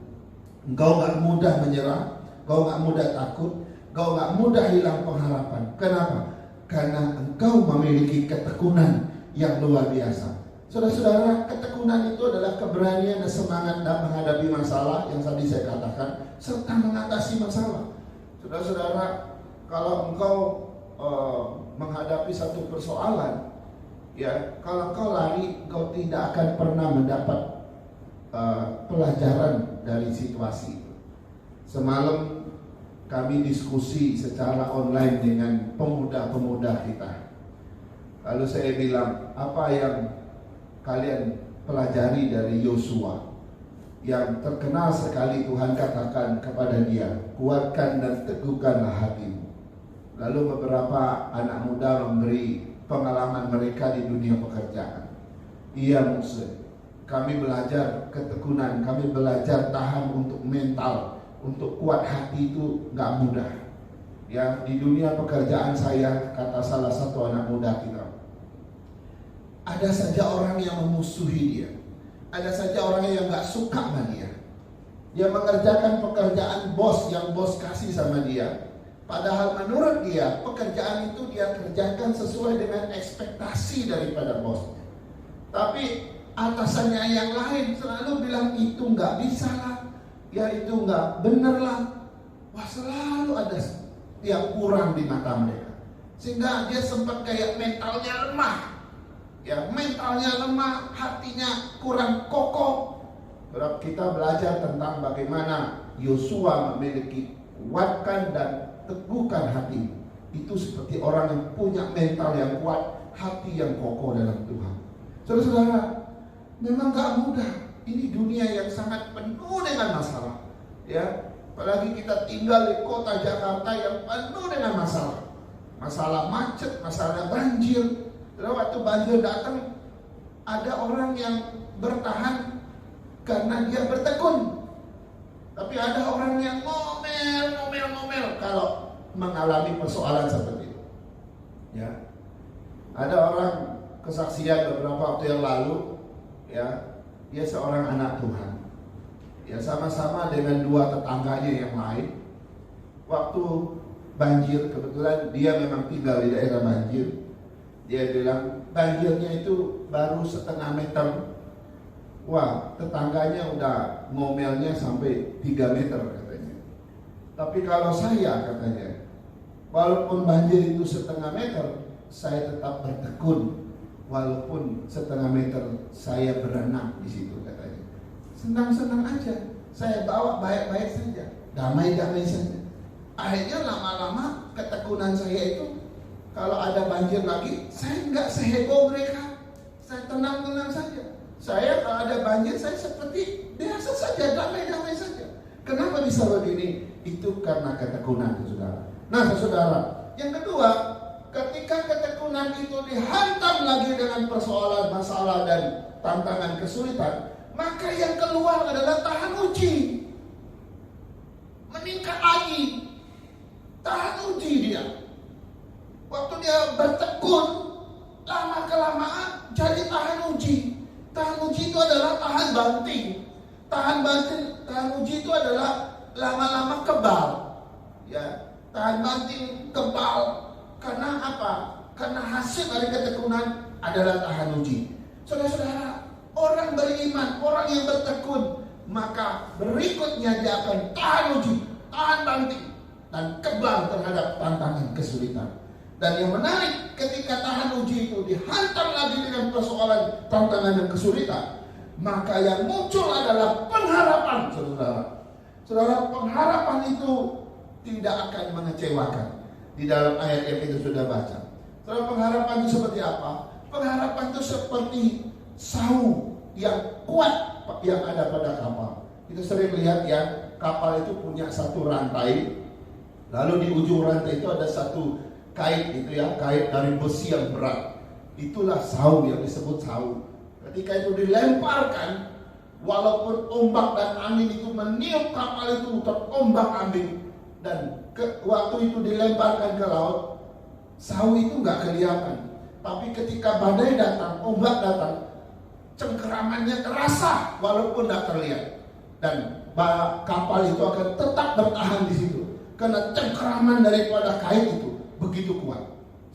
Engkau gak mudah menyerah, engkau gak mudah takut, engkau gak mudah hilang pengharapan. Kenapa? Karena engkau memiliki ketekunan yang luar biasa. Saudara-saudara, ketekunan itu adalah keberanian dan semangat dalam menghadapi masalah yang tadi saya katakan, serta mengatasi masalah. Saudara-saudara, kalau engkau menghadapi satu persoalan, ya, kalau engkau lari, engkau tidak akan pernah mendapat pelajaran dari situasi itu. Semalam kami diskusi secara online dengan pemuda-pemuda kita. Lalu saya bilang, apa yang kalian pelajari dari Yosua yang terkenal sekali Tuhan katakan kepada dia, kuatkan dan teguhkanlah hatimu. Lalu beberapa anak muda memberi pengalaman mereka di dunia pekerjaan. Iya Musa, kami belajar ketekunan, kami belajar tahan untuk mental, untuk kuat hati itu gak mudah. Ya, di dunia pekerjaan saya, kata salah satu anak muda kita, ada saja orang yang memusuhi dia, ada saja orang yang gak suka sama dia. Dia mengerjakan pekerjaan bos yang bos kasih sama dia, padahal menurut dia pekerjaan itu dia kerjakan sesuai dengan ekspektasi daripada bosnya. Tapi atasannya yang lain selalu bilang itu nggak bisa lah, ya itu nggak bener lah. Wah, selalu ada yang kurang di mata mereka, sehingga dia sempat kayak mentalnya lemah. Ya, mentalnya lemah, hatinya kurang kokoh. Kita belajar tentang bagaimana Yosua memiliki kuatkan dan teguhkan hati. Itu seperti orang yang punya mental yang kuat, hati yang kokoh dalam Tuhan. Saudara-saudara, memang gak mudah. Ini dunia yang sangat penuh dengan masalah. Ya, apalagi kita tinggal di kota Jakarta yang penuh dengan masalah. Masalah macet, masalah banjir. Lalu waktu banjir datang, ada orang yang bertahan karena dia bertekun. Tapi ada orang yang ngomel kalau mengalami persoalan seperti itu. Ya, ada orang kesaksian beberapa waktu yang lalu, ya, dia seorang anak Tuhan. Ya, sama-sama dengan dua tetangganya yang lain. Waktu banjir, kebetulan dia memang tinggal di daerah banjir. Dia bilang banjirnya itu baru 1/2 meter. Wah, tetangganya udah ngomelnya sampai 3 meter katanya. Tapi kalau saya, katanya, walaupun banjir itu 1/2 meter, saya tetap bertekun. Walaupun 1/2 meter, saya berenang di situ, katanya. Senang-senang aja, saya bawa baik-baik saja, damai-damai saja. Akhirnya lama-lama ketekunan saya itu, kalau ada banjir lagi, saya nggak seheboh mereka, saya tenang-tenang saja. Saya kalau ada banjir, saya seperti biasa saja, damai-damai saja. Kenapa bisa begini? Itu karena ketekunan, saudara. Nah, saudara, yang kedua, ketika ketekunan itu dihantam lagi dengan persoalan, masalah, dan tantangan kesulitan, maka yang keluar adalah tahan uji. Meningkat lagi, tahan uji dia. Waktu dia bertekun, lama-kelamaan jadi tahan uji. Tahan uji itu adalah tahan banting. Tahan uji itu adalah lama-lama kebal. Ya, tahan banting kebal. Karena apa? Karena hasil dari ketekunan adalah tahan uji. Saudara-saudara, orang beriman, orang yang bertekun, maka berikutnya dia akan tahan uji, tahan banting, dan kebal terhadap tantangan kesulitan. Dan yang menarik, ketika tahan uji itu dihantam lagi dengan persoalan, tantangan dan kesulitan, maka yang muncul adalah pengharapan, saudara. Saudara, pengharapan itu tidak akan mengecewakan. Di dalam ayat yang kita sudah baca. Saudara, pengharapan itu seperti apa? Pengharapan itu seperti sau yang kuat yang ada pada kapal. Kita sering lihat ya, kapal itu punya satu rantai. Lalu di ujung rantai itu ada satu kait itu ya, kait dari besi yang berat. Itulah sau yang disebut sau. Ketika itu dilemparkan, walaupun ombak dan angin itu meniup kapal itu terombak-ambing, dan waktu itu dilemparkan ke laut, sau itu nggak kelihatan. Tapi ketika badai datang, ombak datang, cengkeramannya terasa walaupun tidak terlihat. Dan kapal itu akan tetap bertahan di situ karena cengkeraman daripada kait itu begitu kuat.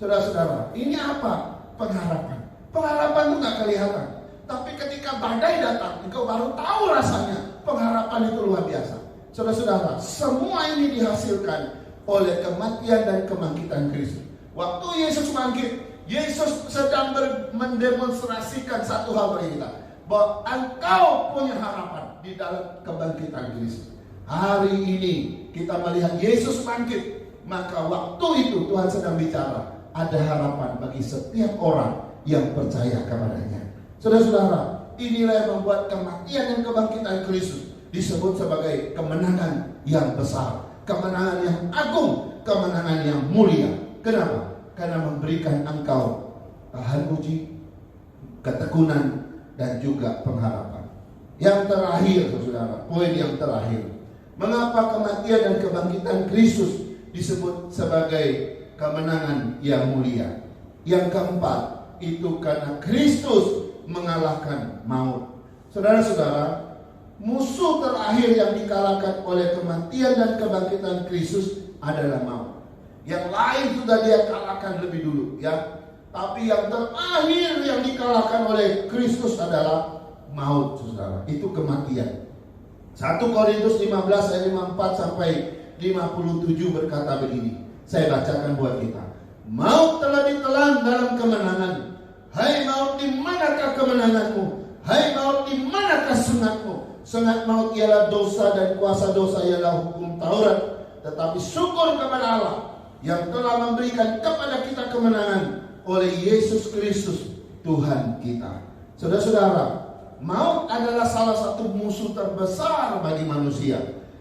Saudara-saudara, ini apa? Pengharapan. Pengharapan itu nggak kelihatan. Tapi ketika badai datang, engkau baru tahu rasanya. Pengharapan itu luar biasa. Saudara-saudara, semua ini dihasilkan oleh kematian dan kebangkitan Kristus. Waktu Yesus bangkit, Yesus sedang mendemonstrasikan satu hal bagi kita, bahwa engkau punya harapan di dalam kebangkitan Kristus. Hari ini kita melihat Yesus bangkit, maka waktu itu Tuhan sedang bicara, ada harapan bagi setiap orang yang percaya kepadanya. Saudara-saudara, inilah yang membuat kematian dan kebangkitan Kristus disebut sebagai kemenangan yang besar, kemenangan yang agung, kemenangan yang mulia. Kenapa? Karena memberikan engkau tahan uji, ketekunan, dan juga pengharapan. Yang terakhir, saudara, poin yang terakhir. Mengapa kematian dan kebangkitan Kristus disebut sebagai kemenangan yang mulia? Yang keempat, itu karena Kristus mengalahkan maut. Saudara-saudara, musuh terakhir yang dikalahkan oleh kematian dan kebangkitan Kristus adalah maut. Yang lain sudah dia kalahkan lebih dulu, ya. Tapi yang terakhir yang dikalahkan oleh Kristus adalah maut, saudara. Itu kematian. 1 Korintus 15 ayat 54 sampai 57 berkata begini. Saya bacakan buat kita. Maut telah ditelan dalam kemenangan. Hai maut, di manakah kemenanganmu? Hai maut, di manakah sengatmu? Sengat maut ialah dosa, dan kuasa dosa ialah hukum Taurat. Tetapi syukur kepada Allah yang telah memberikan kepada kita kemenangan oleh Yesus Kristus Tuhan kita. Saudara-saudara, maut adalah salah satu musuh terbesar bagi manusia.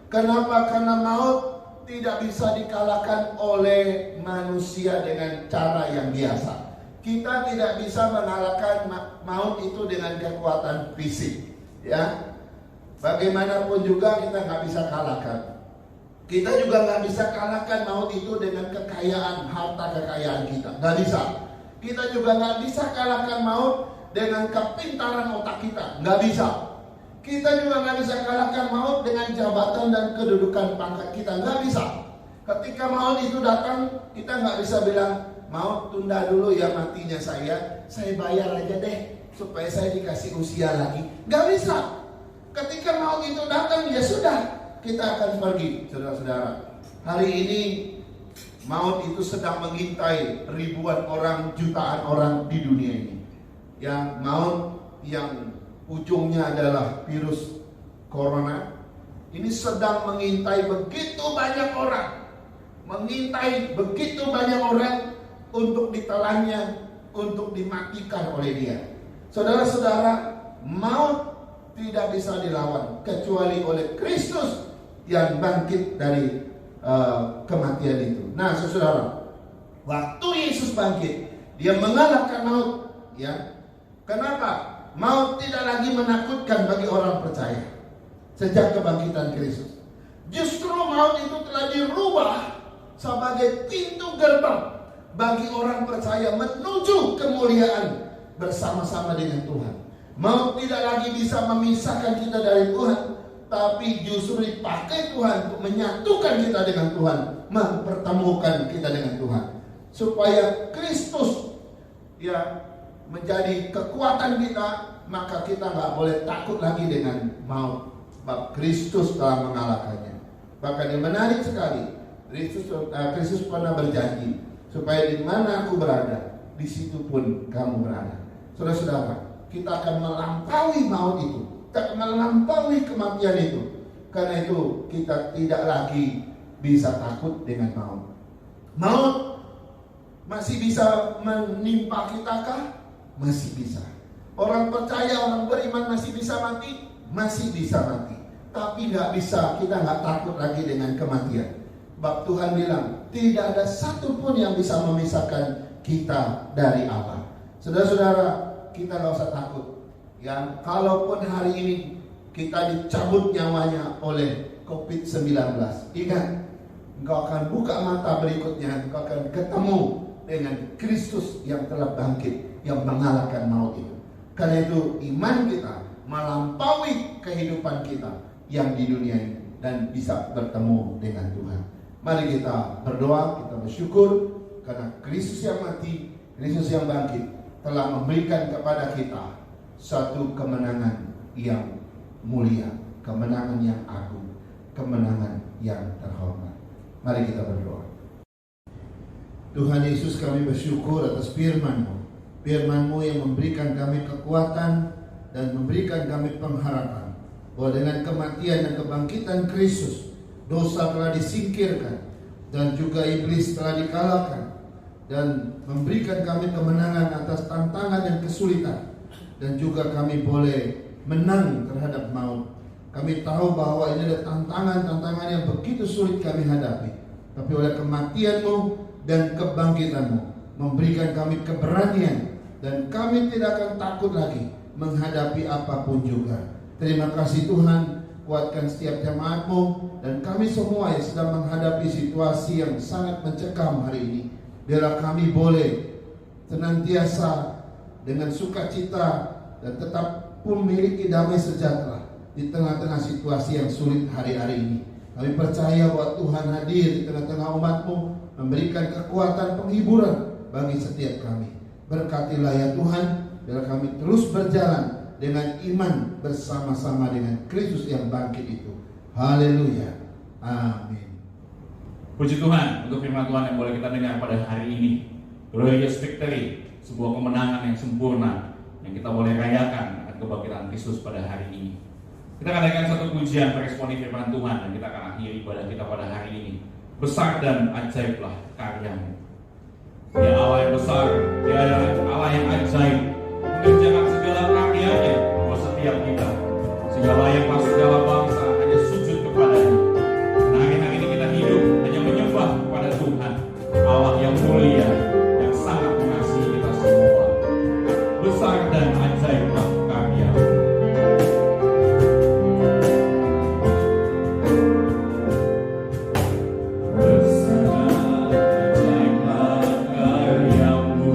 Kenapa? Karena maut tidak bisa dikalahkan oleh manusia dengan cara yang biasa. Kita tidak bisa mengalahkan maut itu dengan kekuatan fisik, ya. Bagaimanapun juga kita nggak bisa kalahkan. Kita juga nggak bisa kalahkan maut itu dengan kekayaan, harta kekayaan kita. Nggak bisa. Kita juga nggak bisa kalahkan maut dengan kepintaran otak kita. Nggak bisa. Kita juga nggak bisa kalahkan maut dengan jabatan dan kedudukan pangkat kita. Nggak bisa. Ketika maut itu datang, kita nggak bisa bilang, maut tunda dulu ya matinya saya bayar aja deh supaya saya dikasih usia lagi. Nggak bisa. Ketika maut itu datang, ya sudah, kita akan pergi, saudara-saudara. Hari ini maut itu sedang mengintai ribuan orang, jutaan orang di dunia ini. Yang maut yang ujungnya adalah virus corona ini sedang mengintai begitu banyak orang, mengintai begitu banyak orang untuk ditelannya, untuk dimatikan oleh dia. Saudara-saudara, maut tidak bisa dilawan kecuali oleh Kristus yang bangkit dari kematian itu. Nah, saudara, waktu Yesus bangkit, dia mengalahkan maut, ya. Kenapa? Maut tidak lagi menakutkan bagi orang percaya sejak kebangkitan Kristus. Justru maut itu telah dirubah sebagai pintu gerbang bagi orang percaya menuju kemuliaan bersama-sama dengan Tuhan. Maut tidak lagi bisa memisahkan kita dari Tuhan, tapi justru dipakai Tuhan untuk menyatukan kita dengan Tuhan, mempertemukan kita dengan Tuhan, supaya Kristus ya menjadi kekuatan kita, maka kita nggak boleh takut lagi dengan maut. Sebab Kristus telah mengalahkannya. Bahkan yang menarik sekali, Kristus pernah berjanji supaya di mana aku berada, di situ pun kamu berada. Saudara-saudara, kita akan melampaui maut itu, kita akan melampaui kematian itu. Karena itu kita tidak lagi bisa takut dengan maut. Maut masih bisa menimpa kita kah? Masih bisa. Orang percaya, orang beriman masih bisa mati? Masih bisa mati. Tapi nggak bisa, kita nggak takut lagi dengan kematian. Sebab Tuhan bilang, tidak ada satupun yang bisa memisahkan kita dari Allah. Saudara-saudara, kita nggak usah takut. Yang kalaupun hari ini kita dicabut nyawanya oleh COVID-19, ingat, engkau akan buka mata berikutnya, engkau akan ketemu dengan Kristus yang telah bangkit, yang mengalahkan maut itu. Karena itu iman kita melampaui kehidupan kita yang di dunia ini dan bisa bertemu dengan Tuhan. Mari kita berdoa, kita bersyukur karena Kristus yang mati, Kristus yang bangkit telah memberikan kepada kita satu kemenangan yang mulia, kemenangan yang agung, kemenangan yang terhormat. Mari kita berdoa. Tuhan Yesus, kami bersyukur atas firman-Mu. Firman-Mu yang memberikan kami kekuatan dan memberikan kami pengharapan bahwa dengan kematian dan kebangkitan Kristus, dosa telah disingkirkan dan juga iblis telah dikalahkan, dan memberikan kami kemenangan atas tantangan dan kesulitan, dan juga kami boleh menang terhadap maut. Kami tahu bahwa ini ada tantangan-tantangan yang begitu sulit kami hadapi, tapi oleh kematian-Mu dan kebangkitan-Mu memberikan kami keberanian, dan kami tidak akan takut lagi menghadapi apapun juga. Terima kasih Tuhan, kuatkan setiap jemaat-Mu dan kami semua yang sedang menghadapi situasi yang sangat mencekam hari ini. Biarlah kami boleh senantiasa dengan sukacita dan tetap memiliki damai sejahtera di tengah-tengah situasi yang sulit hari-hari ini. Kami percaya bahwa Tuhan hadir di tengah-tengah umat-Mu, memberikan kekuatan penghiburan bagi setiap kami. Berkatilah ya Tuhan, biar kami terus berjalan dengan iman bersama-sama dengan Kristus yang bangkit itu. Haleluya. Amin. Puji Tuhan untuk firman Tuhan yang boleh kita dengar pada hari ini. Glorious victory, sebuah kemenangan yang sempurna yang kita boleh rayakan akan kebangkitan Kristus pada hari ini. Kita akan dengarkan satu pujian meresponi firman Tuhan dan kita akan akhiri ibadah kita pada hari ini. Besar dan ajaiblah karya-Mu. Dia Allah yang besar, Dia adalah Allah yang ajaib, mengerjakan segala karyanya buat setiap kita, sehingga layaklah segala bangsa hanya sujud kepadanya. Nah, hari ini kita hidup hanya menyembah kepada Tuhan, Allah yang mulia, yang sangat mengasihi kita semua. Besar dan ajaiblah karya-Mu. Besar dan ajaiblah karya-Mu.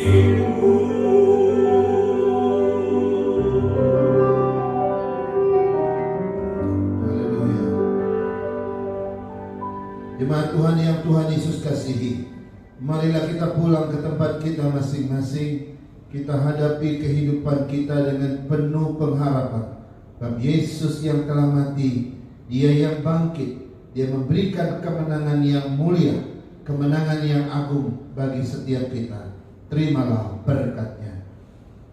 Haleluya. Jemaat Tuhan yang Tuhan Yesus kasihi, marilah kita pulang ke tempat kita masing-masing. Kita hadapi kehidupan kita dengan penuh pengharapan. Sebab Yesus yang telah mati, Dia yang bangkit, Dia memberikan kemenangan yang mulia, kemenangan yang agung bagi setiap kita. Terimalah berkat-Nya.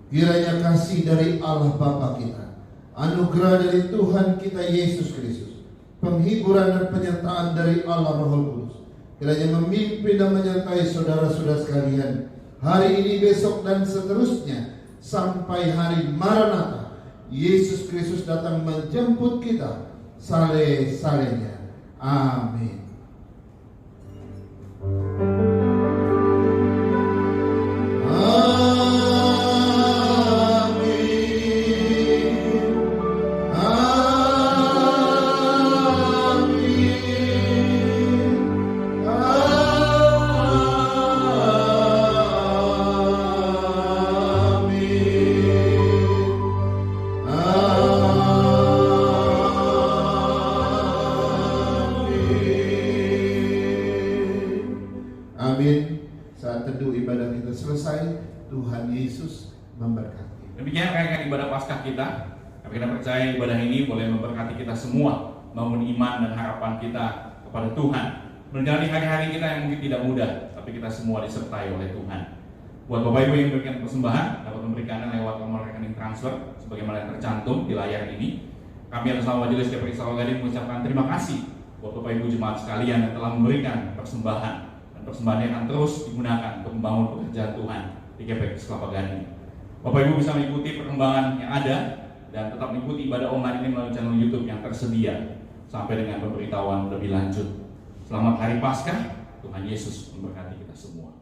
Kiranya kasih dari Allah Bapa kita, anugerah dari Tuhan kita Yesus Kristus, penghiburan dan penyertaan dari Allah Roh Kudus, kiranya memimpin dan menyertai saudara-saudara sekalian hari ini, besok, dan seterusnya sampai hari Maranatha. Yesus Kristus datang menjemput kita saleh-salehnya. Amin. Amin. Saat teduh ibadah kita selesai, Tuhan Yesus memberkati. Demikian rangkaian ibadah Paskah kita. Kami kita percaya ibadah ini boleh memberkati kita semua, bangun iman dan harapan kita kepada Tuhan, menjalani hari-hari kita yang mungkin tidak mudah, tapi kita semua disertai oleh Tuhan. Buat Bapak Ibu yang memberikan persembahan, dapat memberikannya lewat nomor rekening transfer sebagaimana yang tercantum di layar ini. Kami atas nama Majelis GPI Sawah Gading mengucapkan terima kasih buat Bapak Ibu jemaat sekalian yang telah memberikan persembahan. Persembahan akan terus digunakan untuk membangun pekerjaan Tuhan di GPI Kelapa Gading. Bapak Ibu bisa mengikuti perkembangan yang ada dan tetap mengikuti ibadah online ini melalui channel YouTube yang tersedia sampai dengan pemberitahuan lebih lanjut. Selamat Hari Paskah, Tuhan Yesus memberkati kita semua.